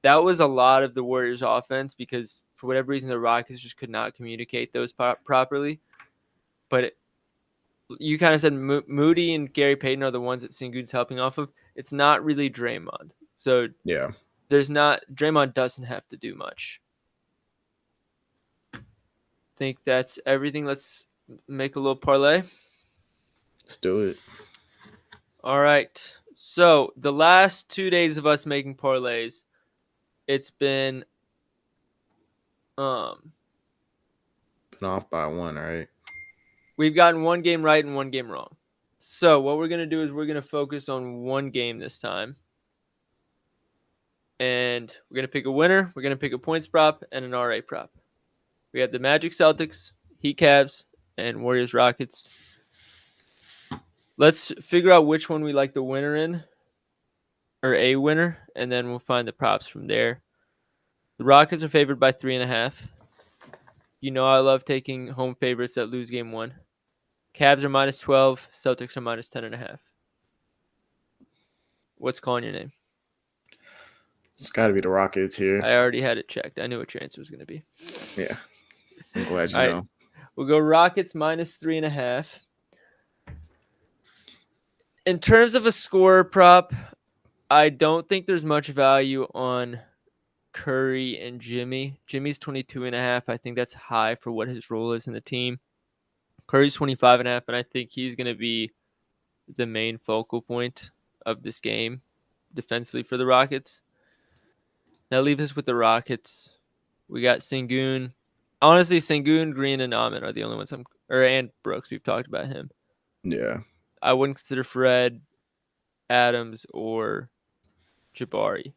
That was a lot of the Warriors' offense because for whatever reason the Rockets just could not communicate those properly. But you kind of said Moody and Gary Payton are the ones that Sengun's helping off of. It's not really Draymond. So Yeah. Draymond doesn't have to do much. Think that's everything. Let's make a little parlay. Let's do it. All right. So the last 2 days of us making parlays, it's been Been off by one, right? we've gotten one game right and one game wrong. So what we're gonna do is we're gonna focus on one game this time. And we're gonna pick a winner, we're gonna pick a points prop and an RA prop. We have the Magic Celtics, Heat Cavs, and Warriors Rockets. Let's figure out which one we like the winner in, or a winner, and then we'll find the props from there. The Rockets are favored by 3.5. You know I love taking home favorites that lose game one. Cavs are minus 12. Celtics are minus 10.5. What's calling your name? It's got to be the Rockets here. I already had it checked. I knew what your answer was going to be. Yeah. I'm glad you All know. right. We'll go Rockets minus 3.5. In terms of a score prop, I don't think there's much value on Curry and Jimmy. Jimmy's 22.5. I think that's high for what his role is in the team. Curry's 25.5, and I think he's going to be the main focal point of this game defensively for the Rockets. That leaves us with the Rockets. We got Sengun. Honestly, Sengun, Green, and Ahmed are the only ones and Brooks. We've talked about him. Yeah. I wouldn't consider Fred, Adams, or Jabari.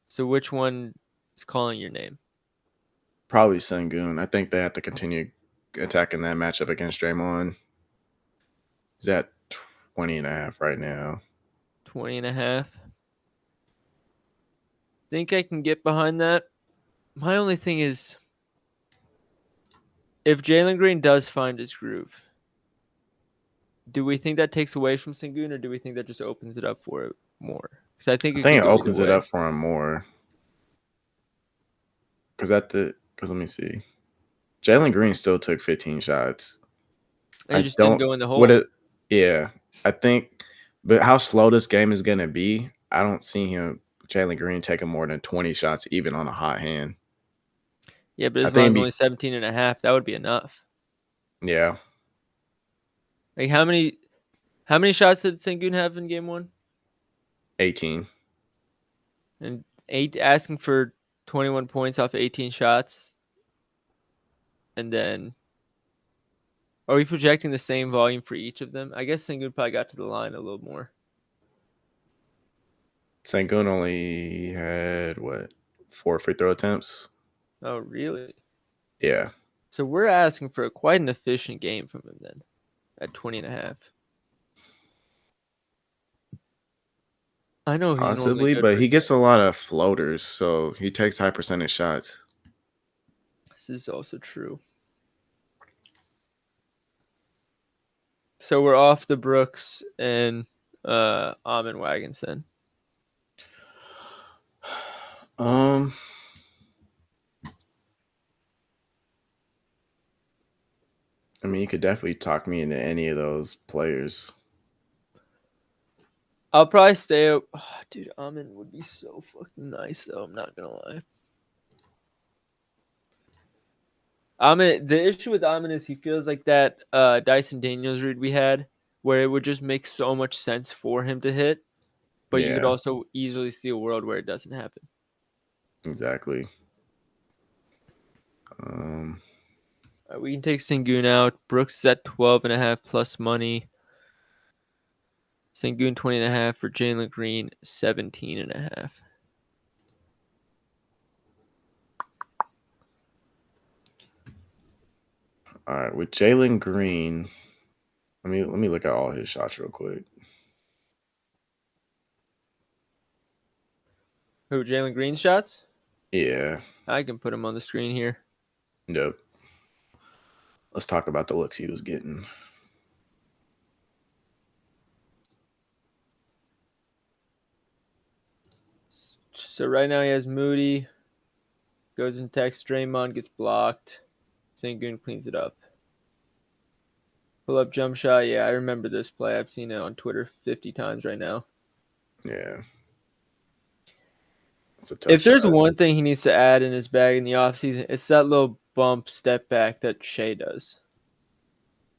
So which one is calling your name? Probably Sengun. I think they have to continue attacking that matchup against Draymond. He's at 20.5 right now. 20.5. Think I can get behind that. My only thing is, if Jalen Green does find his groove, do we think that takes away from Sengun, or do we think that just opens it up for it more? Because I think I it think could it go opens either it way. up for him more. Because let me see. Jalen Green still took 15 shots. And he just didn't go in the hole. Yeah. I think, but how slow this game is going to be, I don't see Jalen Green, taking more than 20 shots even on a hot hand. Yeah, but I as long think as only 17.5, that would be enough. Yeah. Like how many shots did Sengun have in game one? 18. And asking for 21 points off 18 shots. And then are we projecting the same volume for each of them? I guess Sengun probably got to the line a little more. Sengun only had 4 free throw attempts? Oh, really? Yeah. So we're asking for quite an efficient game from him then at 20.5. I know he's normally Possibly, good for but a he gets second. a lot of floaters, so he takes high percentage shots. This is also true. So we're off the Brooks and almond wagons then. I mean, you could definitely talk me into any of those players. I'll probably stay up. Oh, dude, almond would be so fucking nice though. I'm not gonna lie. The issue with Amon is he feels like that Dyson Daniels read we had, where it would just make so much sense for him to hit, but you could Yeah, also easily see a world where it doesn't happen. exactly. We can take Sengun out. Brooks is at 12.5 plus money. Sengun 20.5 for Jalen Green 17.5. All right, with Jalen Green, let me look at all his shots real quick. Who, Jalen Green shots? Yeah, I can put him on the screen here. nope. Let's talk about the looks he was getting. So right now he has Moody, goes in text, Draymond gets blocked. Sengun cleans it up. Pull up jump shot. Yeah, I remember this play. I've seen it on Twitter 50 times right now. Yeah, it's a tough If there's shot. one thing he needs to add in his bag in the offseason, it's that little bump step back that Shea does.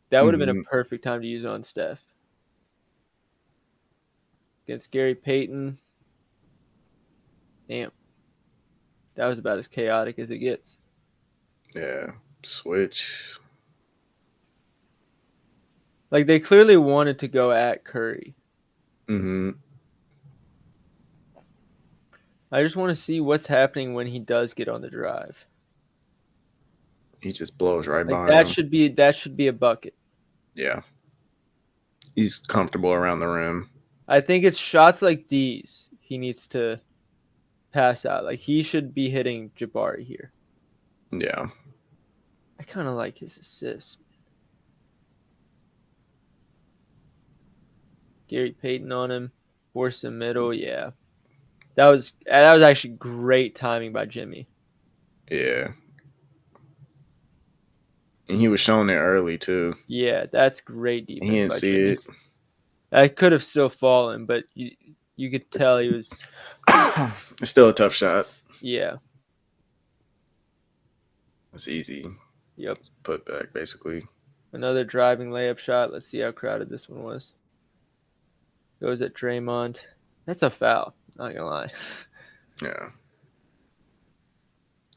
That would have been a perfect time to use it on Steph. Against Gary Payton. Damn. That was about as chaotic as it gets. Yeah, switch. Like, they clearly wanted to go at Curry. Mm-hmm. I just want to see what's happening when he does get on the drive. He just blows right Like, by him. that should be a bucket. Yeah, he's comfortable around the rim. I think it's shots like these he needs to pass out. Like, he should be hitting Jabari here. Yeah, I kind of like his assists. Gary Payton on him, force the middle. Yeah, that was actually great timing by Jimmy. yeah. And he was showing it early too. Yeah, that's great defense He didn't by see Jimmy. it. I could have still fallen, but you could tell he was. It's still a tough shot. Yeah. It's easy. Yep. Put back basically. Another driving layup shot. Let's see how crowded this one was. Goes at Draymond. That's a foul. Not gonna lie. Yeah.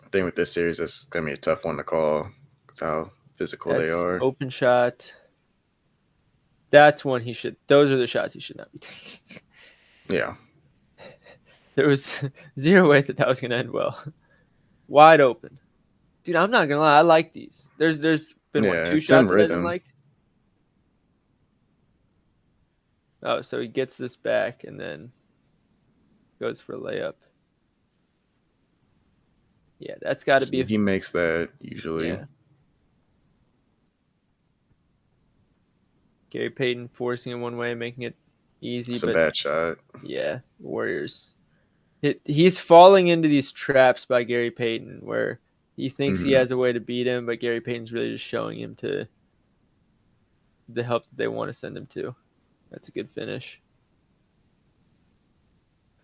I think with this series, it's gonna be a tough one to call. Because how physical they That's are. open shot. That's one he should. Those are the shots he should not be taking. Yeah. There was zero way that was gonna end well. Wide open, dude. I'm not gonna lie. I like these. There's been Yeah, two it's in shots that I didn't rhythm. like. Oh, so he gets this back and then goes for a layup. Yeah, that's got to be. He makes that usually. Yeah. Gary Payton forcing it one way, making it easy, It's a but bad shot. yeah, Warriors. He's falling into these traps by Gary Payton where he thinks he has a way to beat him, but Gary Payton's really just showing him to the help that they want to send him to. That's a good finish.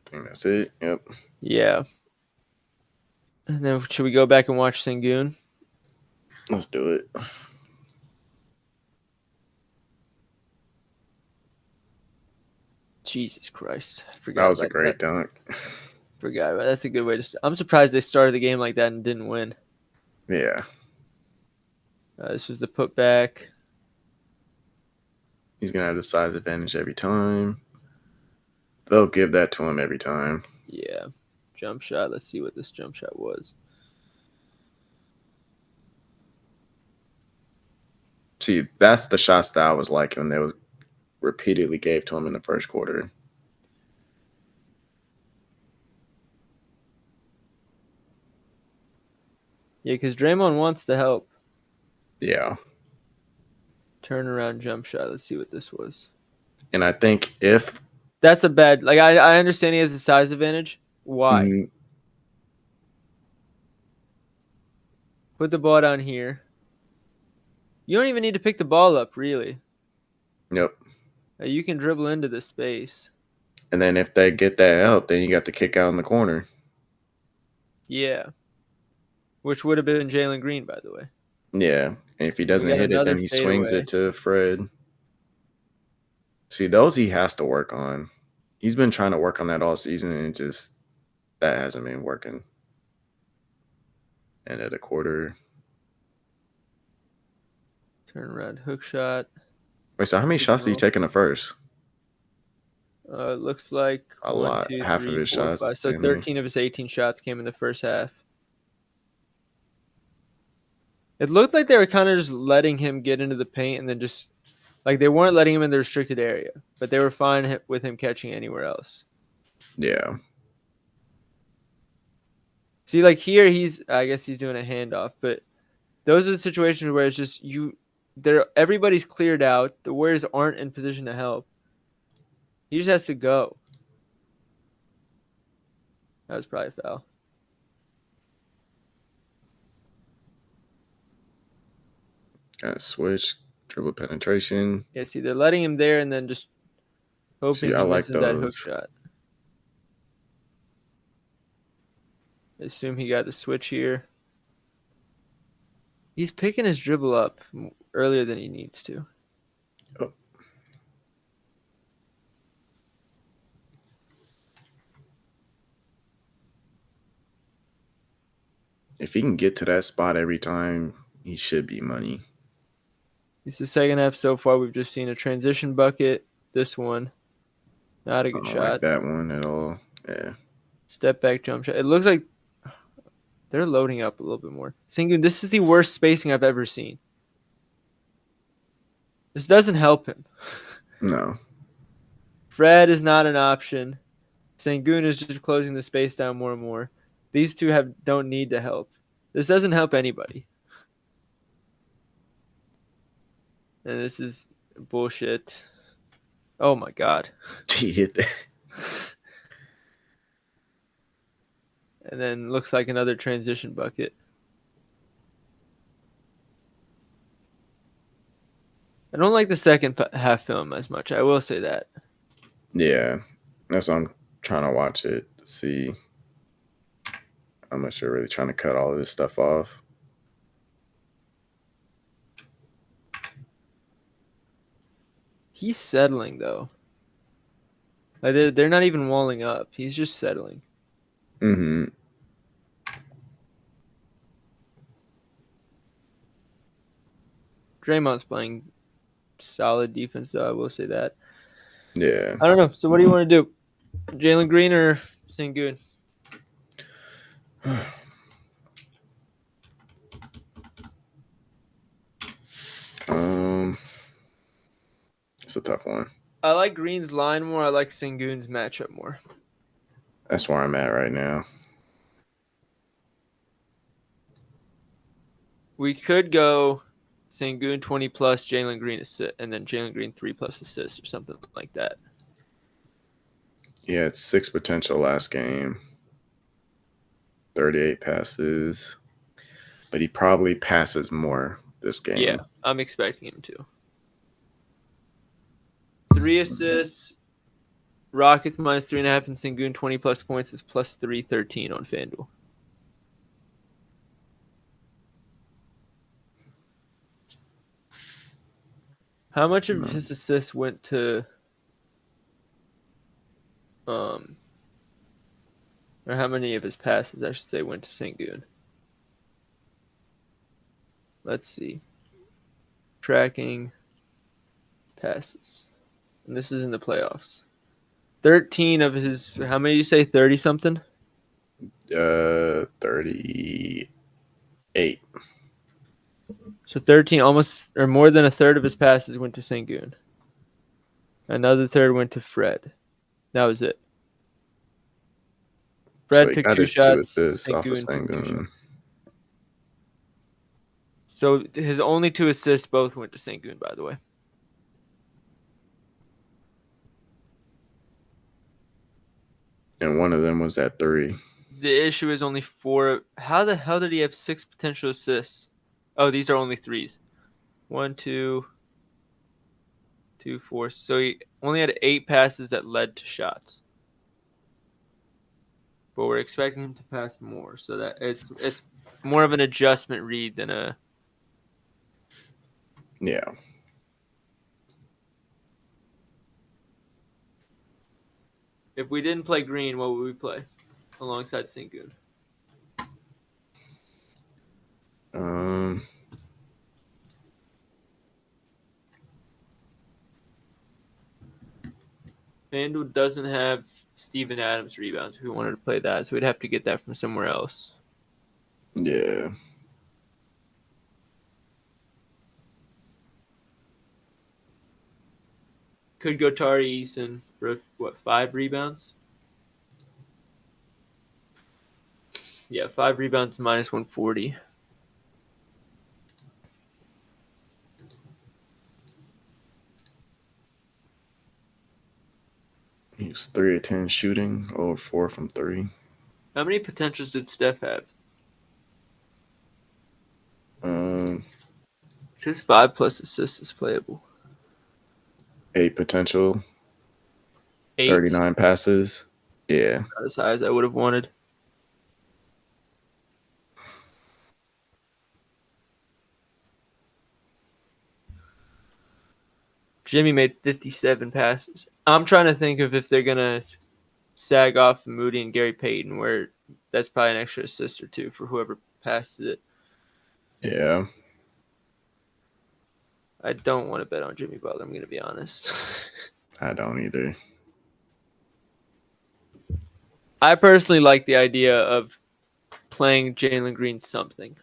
I think that's it. Yep. Yeah. And then should we go back and watch Sengun? Let's do it. Jesus Christ. That was a great dunk. Forgot about that. That's a good way to. I'm surprised they started the game like that and didn't win. Yeah. This was the putback. He's going to have the size advantage every time. They'll give that to him every time. Yeah. Jump shot. Let's see what this jump shot was. See, that's the shots that I was liking when they was repeatedly gave to him in the first quarter. Yeah, because Draymond wants to help. Yeah. Turnaround jump shot. Let's see what this was. And I think if That's a bad. Like I understand he has a size advantage. Why? mm, Put the ball down here. You don't even need to pick the ball up, really. yep. You can dribble into the space. And then if they get that help, then you got the kick out in the corner. Yeah. Which would have been Jalen Green, by the way. Yeah. And if he And we doesn't got hit it, another then he swings fadeaway. it to Fred. See, those he has to work on. He's been trying to work on that all season, and that hasn't been working. And at a quarter. Turn around hook shot. Wait, so how many shots did he take in the first? It looks like A 1, lot. 2, Half of 3, his 4, shots. 5. So 13 of his 18 shots came in the first half. It looked like they were kind of just letting him get into the paint and then just like they weren't letting him in the restricted area, but they were fine with him catching anywhere else. Yeah. See, like here, I guess he's doing a handoff, but those are the situations where it's just everybody's cleared out. The Warriors aren't in position to help. He just has to go. That was probably a foul. Got switch, dribble penetration. Yeah, see, they're letting him there and then just hoping See, I he like misses that hook those. shot. I assume he got the switch here. He's picking his dribble up earlier than he needs to. Oh. If he can get to that spot every time, he should be money. It's the second half so far. We've just seen a transition bucket. This one, not a good I don't shot. like that one at all. Yeah. Step back jump shot. It looks like they're loading up a little bit more. Sengun, this is the worst spacing I've ever seen. This doesn't help him. No. Fred is not an option. Sengun is just closing the space down more and more. These two don't need to help. This doesn't help anybody. And this is bullshit. Oh my god. He hit that. And then looks like another transition bucket. I don't like the second half film as much. I will say that. Yeah. That's why I'm trying to watch it to see how much they're really trying to cut all of this stuff off. He's settling though. Like they're not even walling up. He's just settling. Mm-hmm. Draymond's playing solid defense though. I will say that. Yeah. I don't know. So what do you want to do? Jalen Green or Sengun? It's a tough one. I like Green's line more. I like Sengun's matchup more. That's where I'm at right now. We could go Sengun 20 plus, Jalen Green assist, and then Jalen Green 3 plus assists or something like that. Yeah, it's 6 potential last game. 38 passes. But he probably passes more this game. Yeah, I'm expecting him to. 3 assists. Rockets minus 3.5 and Sengun 20 plus points is plus 313 on FanDuel. How much of his assists went to or how many of his passes, I should say, went to Sengun? Let's see. Tracking passes. And this is in the playoffs. 13 of his, how many do you say? 30 something? 38. So 13, almost or more than a third of his passes went to Sengun. Another third went to Fred. That was it. Fred So he took got 2 his 2 shots. assists off of Sengun took 2 Sengun. shots. So his only 2 assists both went to Sengun, by the way. And one of them was at 3. The issue is only 4. How the hell did he have 6 potential assists? Oh, these are only 3s. 1, 2, 2, 4. So he only had 8 passes that led to shots. But we're expecting him to pass more, so that it's more of an adjustment read than a. Yeah. If we didn't play Green, what would we play alongside Sengun? Um, FanDuel doesn't have Steven Adams rebounds if we wanted to play that, so we'd have to get that from somewhere else. yeah. Could go Tari Eason for, 5 rebounds? Yeah, 5 rebounds minus 140. He was 3 of 10 shooting, or 4 from 3. How many potentials did Steph have? Um, It says 5 plus assists is playable. 8 potential, 8? 39 passes. Yeah. Not as high as I would have wanted. Jimmy made 57 passes. I'm trying to think of if they're going to sag off Moody and Gary Payton, where that's probably an extra assist or 2 for whoever passes it. Yeah. I don't want to bet on Jimmy Butler, I'm going to be honest. I don't either. I personally like the idea of playing Jalen Green something.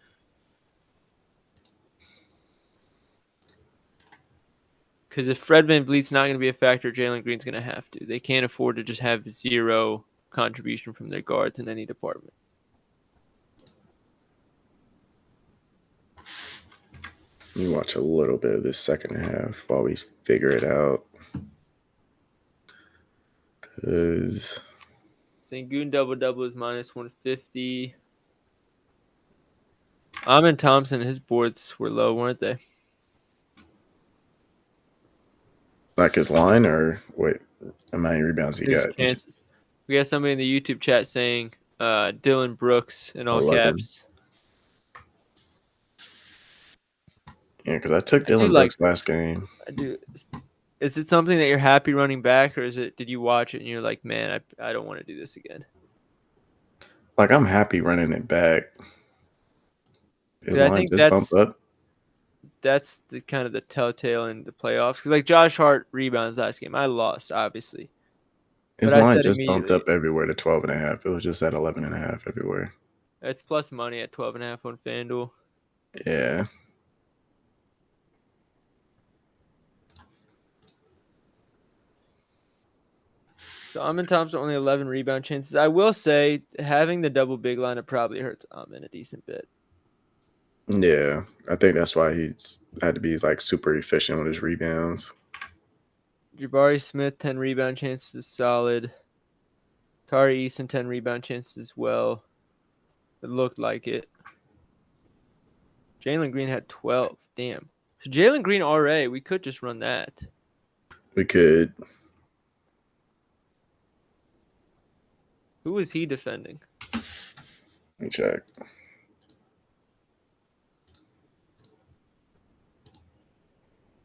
Because if Fred VanVleet's not going to be a factor, Jalen Green's going to have to. They can't afford to just have 0 contribution from their guards in any department. You watch a little bit of this second half while we figure it out. Because Sengun double-double is minus 150. Amin Thompson, his boards were low, weren't they? like his line, or wait, how many rebounds he His got? chances. We got somebody in the YouTube chat saying Dylan Brooks in all 11. caps. Yeah, because I took I do Dylan like Brooks last game. I do. Is it something that you're happy running back, or is it? Did you watch it and you're like, man, I don't want to do this again? Like, I'm happy running it back. His I line think just bumped up. that's the kind of the telltale in the playoffs. Because like Josh Hart rebounds last game, I lost obviously. His But I line said just bumped immediately, up everywhere to 12.5. It was just at 11.5 everywhere. it's plus money at 12.5 on FanDuel. Yeah. So Amin Thompson only 11 rebound chances. I will say having the double big lineup probably hurts Amin a decent bit. Yeah. I think that's why he's had to be like super efficient with his rebounds. Jabari Smith 10 rebound chances is solid. Tari Eason 10 rebound chances as well. It looked like it. Jalen Green had 12. Damn. So Jalen Green RA, we could just run that. We could. Who was he defending? Let me check.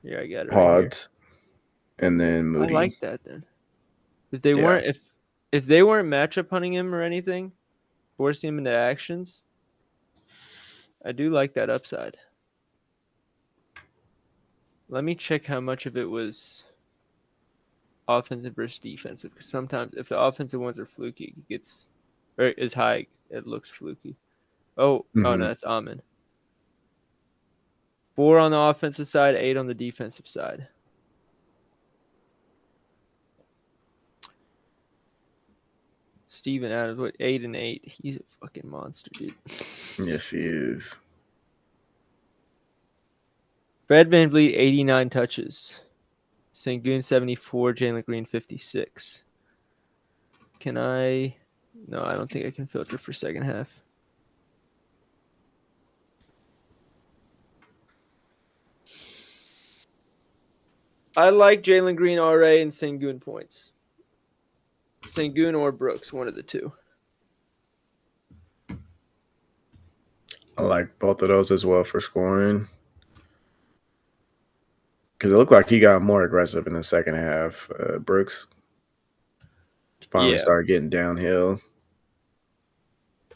Yeah, I got it right here. Pods. And then Moody. I like that then. If they Yeah. weren't if they weren't matchup hunting him or anything, forcing him into actions, I do like that upside. Let me check how much of it was offensive versus defensive. Because sometimes if the offensive ones are fluky, it gets or is high, it looks fluky. Oh no, that's Amin. 4 on the offensive side, 8 on the defensive side. Steven Adams, what, 8 and 8? He's a fucking monster, dude. Yes, he is. Fred VanVleet, 89 touches. Sengun, 74. Jalen Green, 56. Can I? No, I don't think I can filter for second half. I like Jalen Green, RA, and Sengun points. Sengun or Brooks, one of the two. I like both of those as well for scoring. Because it looked like he got more aggressive in the second half. Brooks finally started getting downhill.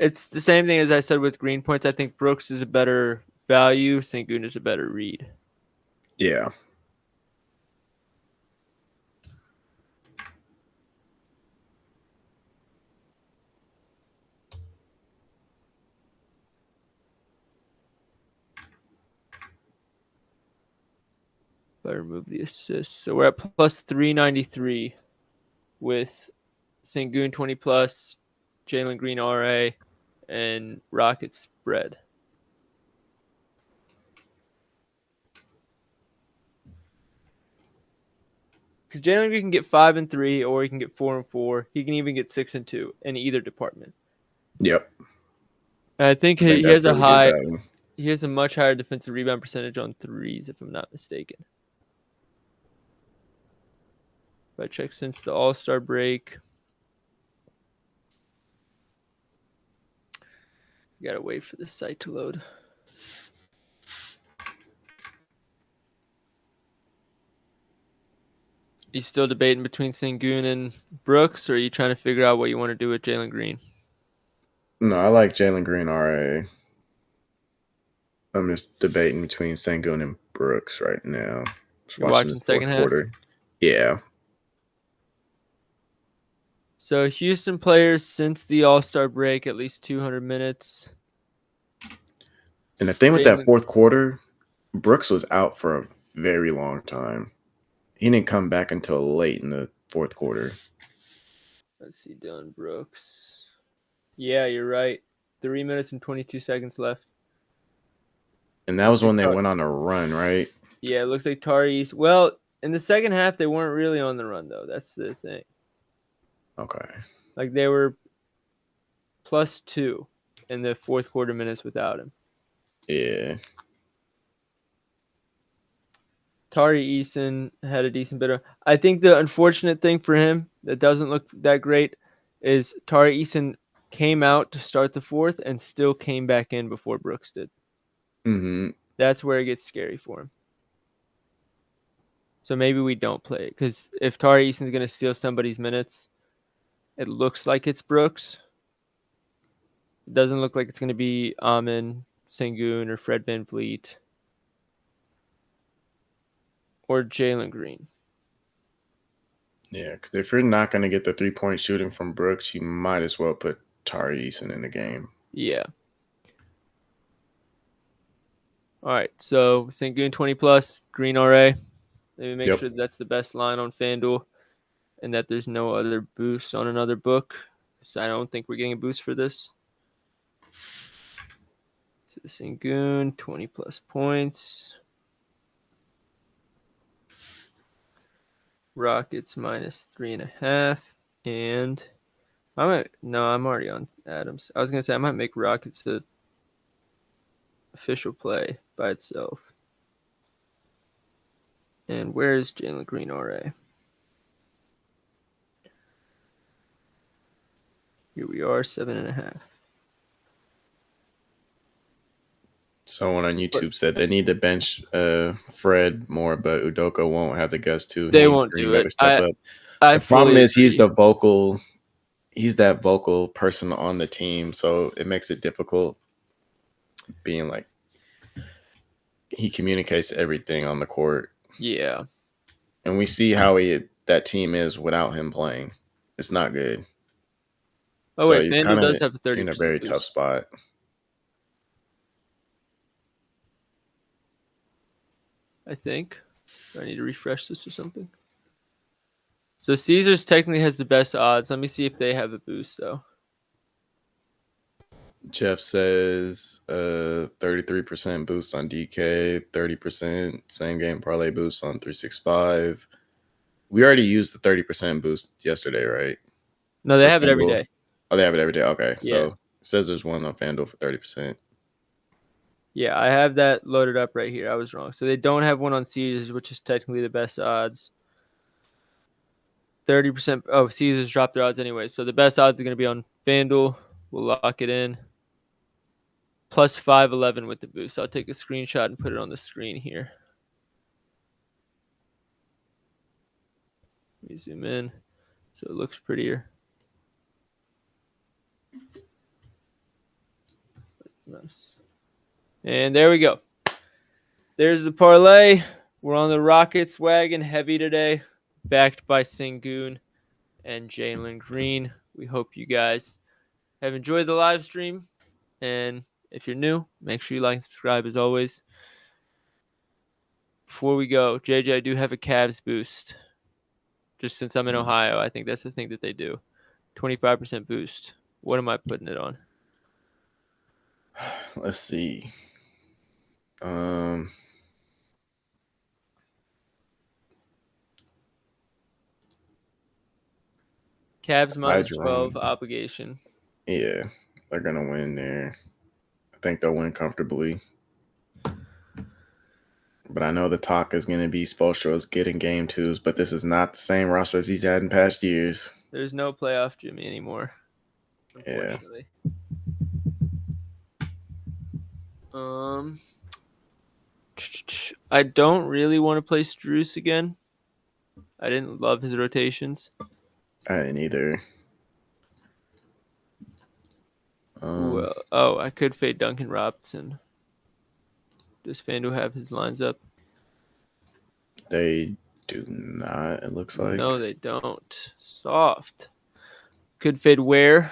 It's the same thing as I said with Green points. I think Brooks is a better value. Sengun is a better read. Yeah. If I remove the assists. So we're at plus 393 with Sengun 20 plus, Jalen Green RA, and Rockets spread. Because Jalen Green can get 5 and 3, or he can get 4 and 4. He can even get 6 and 2 in either department. Yep. And I think he that's has a really good high. value. He has a much higher defensive rebound percentage on threes, if I'm not mistaken. If I check since the All-Star break. You gotta wait for the site to load. You still debating between Sengun and Brooks, or are you trying to figure out what you want to do with Jalen Green? No, I like Jalen Green RA. I'm just debating between Sengun and Brooks right now. Just You're watching second half? Quarter. Yeah. So Houston players since the All-Star break, at least 200 minutes. And the thing with that fourth quarter, Brooks was out for a very long time. He didn't come back until late in the fourth quarter. Let's see, Dillon Brooks. Yeah, you're right. 3 minutes and 22 seconds left. And that was when they went on a run, right? Yeah, it looks like Tari's. Well, in the second half, they weren't really on the run, though. That's the thing. Okay. Like, they were +2 in the fourth quarter minutes without him. Yeah. Tari Eason had a decent bit of. I think the unfortunate thing for him that doesn't look that great is Tari Eason came out to start the fourth and still came back in before Brooks did. Mm-hmm. That's where it gets scary for him. So maybe we don't play it, because if Tari Eason's going to steal somebody's minutes, it looks like it's Brooks. It doesn't look like it's going to be Amin, Sengun, or Fred VanVleet. Or Jalen Green. Yeah, because if you're not going to get the 3-point shooting from Brooks, you might as well put Tari Eason in the game. Yeah. All right, so Sengun 20 plus, Green RA. Let me make sure that's the best line on FanDuel and that there's no other boost on another book. So I don't think we're getting a boost for this. So Sengun, 20 plus points. Rockets minus 3.5. And I'm already on Adams. I was going to say I might make Rockets a official play by itself. And where is Jalen Green RA? Here we are, 7.5. Someone on YouTube said they need to bench Fred more, but Udoka won't have the guts to. They won't do it. The problem is he's that vocal person on the team, so it makes it difficult being like he communicates everything on the court. Yeah. And we see how that team is without him playing. It's not good. Oh, wait, FanDuel does have a 30% in a very boost. tough spot. I think. Do I need to refresh this or something? So Caesars technically has the best odds. Let me see if they have a boost, though. Jeff says 33% boost on DK, 30% same game parlay boost on 365. We already used the 30% boost yesterday, right? No, they For have it every FanDuel. day. Oh, they have it every day. Okay. Yeah. So it says there's one on FanDuel for 30%. Yeah, I have that loaded up right here. I was wrong. So they don't have one on Caesars, which is technically the best odds. 30%. Oh, Caesars dropped their odds anyway. So the best odds are going to be on FanDuel. We'll lock it in. Plus 511 with the boost. I'll take a screenshot and put it on the screen here. Let me zoom in so it looks prettier. Nice. And there we go. There's the parlay. We're on the Rockets wagon heavy today, backed by Sengun and Jalen Green. We hope you guys have enjoyed the live stream. And if you're new, make sure you like and subscribe as always. Before we go, JJ, I do have a Cavs boost. Just since I'm in Ohio, I think that's the thing that they do. 25% boost. What am I putting it on? Let's see. Cavs minus Jerome. 12 obligation. Yeah, they're gonna win there. I think they'll win comfortably. But I know the talk is going to be Spoelstra's getting game twos, but this is not the same roster as he's had in past years. There's no playoff Jimmy anymore, unfortunately. Yeah. I don't really want to play Strus again. I didn't love his rotations. I didn't either. I could fade Duncan Robinson. Does FanDuel have his lines up? They do not, it looks like. No, they don't. Soft. Could fade Ware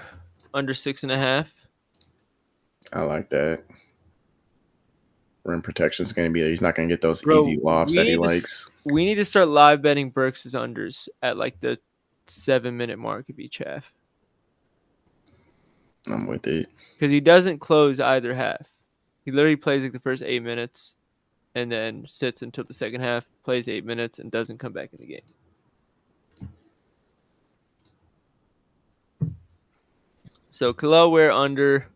under 6.5. I like that. Rim protection is going to be there. He's not going to get those easy lobs that he likes. We need to start live betting Burks' unders at like the 7-minute mark of each half. I'm with it. Because he doesn't close either half. He literally plays like the first 8 minutes and then sits until the second half, plays 8 minutes, and doesn't come back in the game. So Khalil Ware under.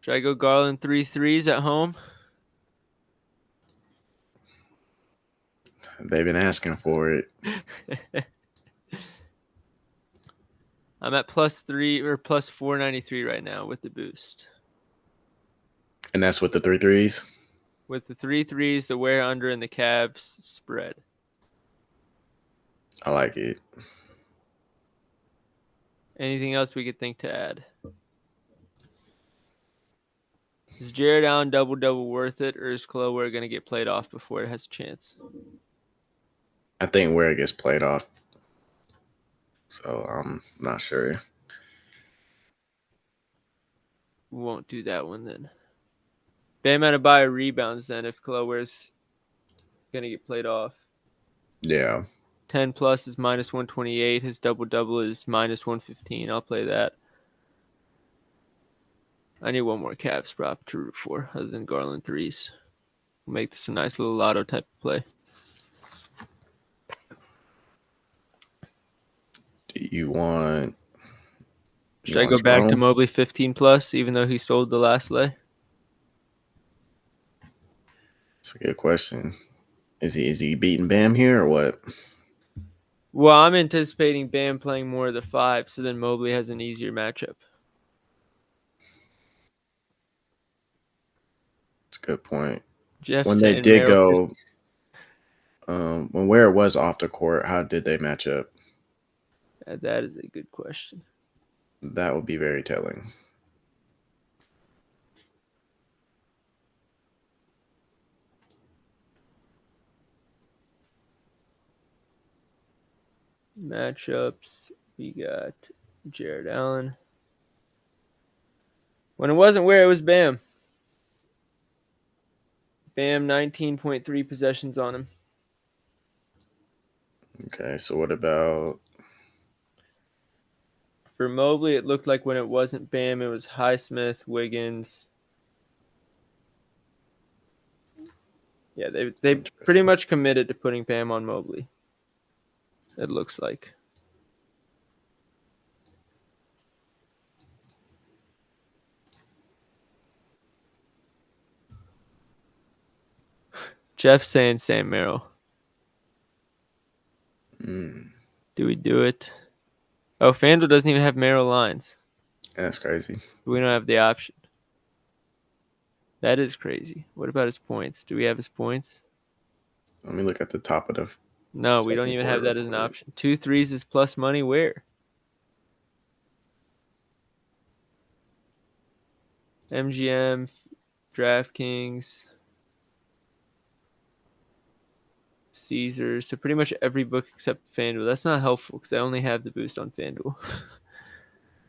Should I go Garland 3 threes at home? They've been asking for it. I'm at +3 or +493 right now with the boost. And that's with the 3 threes? With the 3 threes, the Ware under, and the Cavs spread. I like it. Anything else we could think to add? Is Jared Allen double worth it, or is Khalil Ware going to get played off before it has a chance? I think Ware gets played off. So I'm not sure. We won't do that one then. Bam Adebayo rebounds then if Khalil Ware's going to get played off. Yeah. 10 plus is -128. His double is -115. I'll play that. I need one more Cavs prop to root for other than Garland threes. We'll make this a nice little lotto type of play. Do you want... Should I go back to Mobley 15 plus, even though he sold the last lay? That's a good question. Is he beating Bam here or what? Well, I'm anticipating Bam playing more of the 5, so then Mobley has an easier matchup. That's a good point. Jeff when they did go, when Ware was off the court, how did they match up? That is a good question. That would be very telling. Matchups, we got Jared Allen. When it wasn't Ware, it was Bam. Bam, 19.3 possessions on him. Okay, so what about For Mobley, it looked like when it wasn't Bam, it was Highsmith, Wiggins. Yeah, they pretty Interesting. much committed to putting Bam on Mobley. It looks like. Jeff saying Sam Merrill. Do we do it? Oh, FanDuel doesn't even have Merrill lines. That's crazy. We don't have the option. That is crazy. What about his points? Do we have his points? Let me look at the top of the No, we don't second even have quarter real that as an quick. option. 2 threes is plus money. Where? MGM, DraftKings, Caesars. So pretty much every book except FanDuel. That's not helpful because I only have the boost on FanDuel.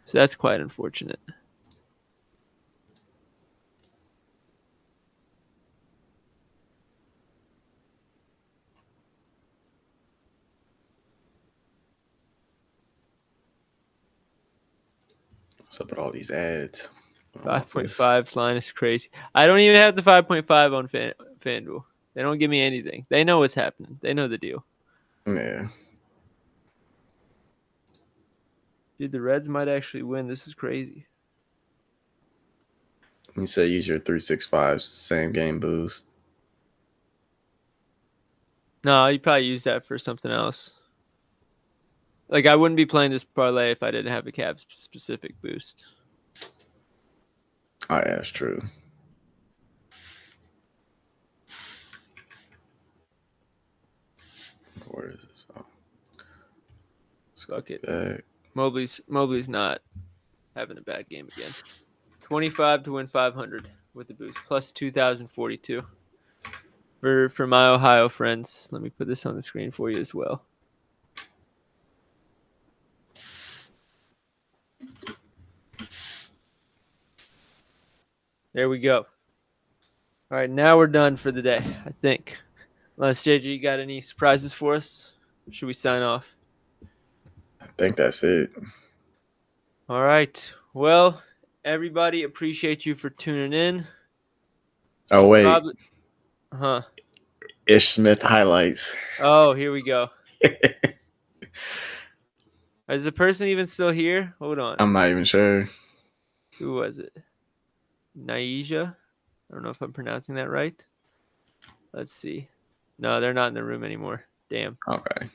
So that's quite unfortunate. What's up with all these ads? Office. 5.5 line is crazy. I don't even have the 5.5 on FanDuel. They don't give me anything. They know what's happening. They know the deal. Yeah. Dude, the Reds might actually win. This is crazy. You say use your 365 same game boost. No, you probably use that for something else. Like, I wouldn't be playing this parlay if I didn't have a Cavs specific boost. Oh, yeah, that's true. Where is this? Oh. Fuck it. Back. Mobley's not having a bad game again. 25 to win 500 with the boost, plus 2,042. For my Ohio friends, let me put this on the screen for you as well. There we go. All right, now we're done for the day, I think. Unless JG got any surprises for us, should we sign off? I think that's it. All right. Well, everybody, appreciate you for tuning in. Oh, wait. Probably, huh? Ish Smith highlights. Oh, here we go. Is the person even still here? Hold on. I'm not even sure. Who was it? Naija? I don't know if I'm pronouncing that right. Let's see. No, they're not in the room anymore. Damn. Okay.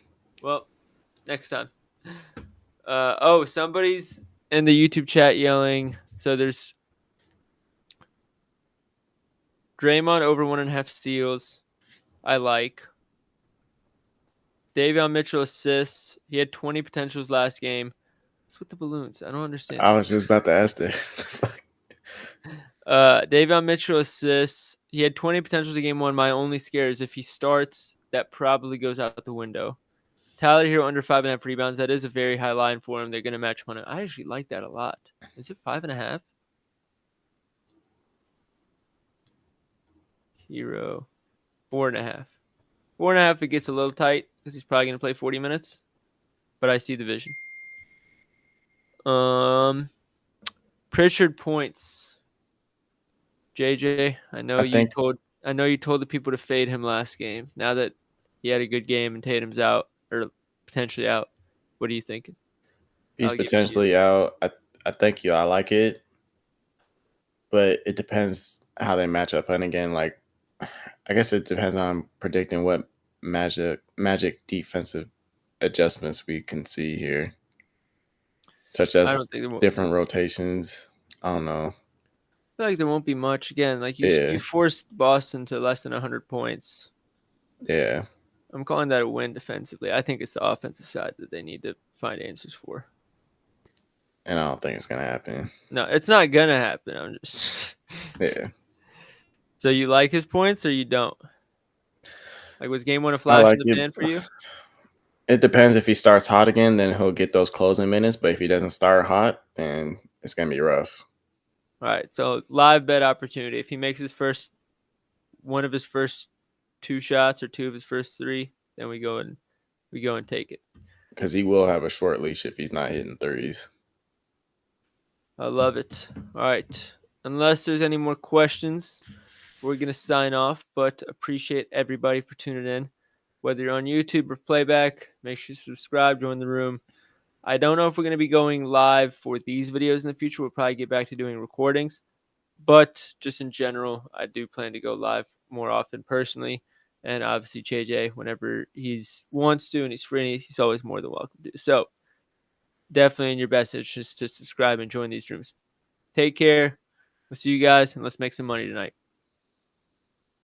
Well, next time. Somebody's in the YouTube chat yelling. So there's Draymond over 1.5 steals. I like. Davion Mitchell assists. He had 20 potentials last game. What's with the balloons? I don't understand. I was just about to ask that. Davion Mitchell assists. He had 20 potentials in game one. My only scare is if he starts, that probably goes out the window. Tyler Hero under 5.5 rebounds. That is a very high line for him. They're going to match him on it. I actually like that a lot. Is it 5.5? Hero 4.5. 4.5. It gets a little tight because he's probably going to play 40 minutes. But I see the vision. Pritchard points. JJ, I know you told the people to fade him last game. Now that he had a good game and Tatum's out or potentially out, what are you thinking? He's potentially out. I think I like it, but it depends how they match up. And again, like I guess it depends on predicting what magic defensive adjustments we can see here, such as different rotations. I don't know. I feel like there won't be much. Again, like you forced Boston to less than 100 points. Yeah. I'm calling that a win defensively. I think it's the offensive side that they need to find answers for. And I don't think it's going to happen. No, it's not going to happen. I'm just... Yeah. So you like his points or you don't? Like, was game one a flash in the pan for you? It depends. If he starts hot again, then he'll get those closing minutes. But if he doesn't start hot, then it's going to be rough. All right, so live bet opportunity. If he makes one of his first 2 shots or 2 of his first 3, then we go and take it. Because he will have a short leash if he's not hitting threes. I love it. All right. Unless there's any more questions, we're going to sign off, but appreciate everybody for tuning in. Whether you're on YouTube or playback, make sure you subscribe, join the room. I don't know if we're going to be going live for these videos in the future. We'll probably get back to doing recordings, but just in general, I do plan to go live more often personally. And obviously, JJ, whenever he wants to and he's free, he's always more than welcome to. So definitely in your best interest to subscribe and join these rooms. Take care. We'll see you guys, and let's make some money tonight.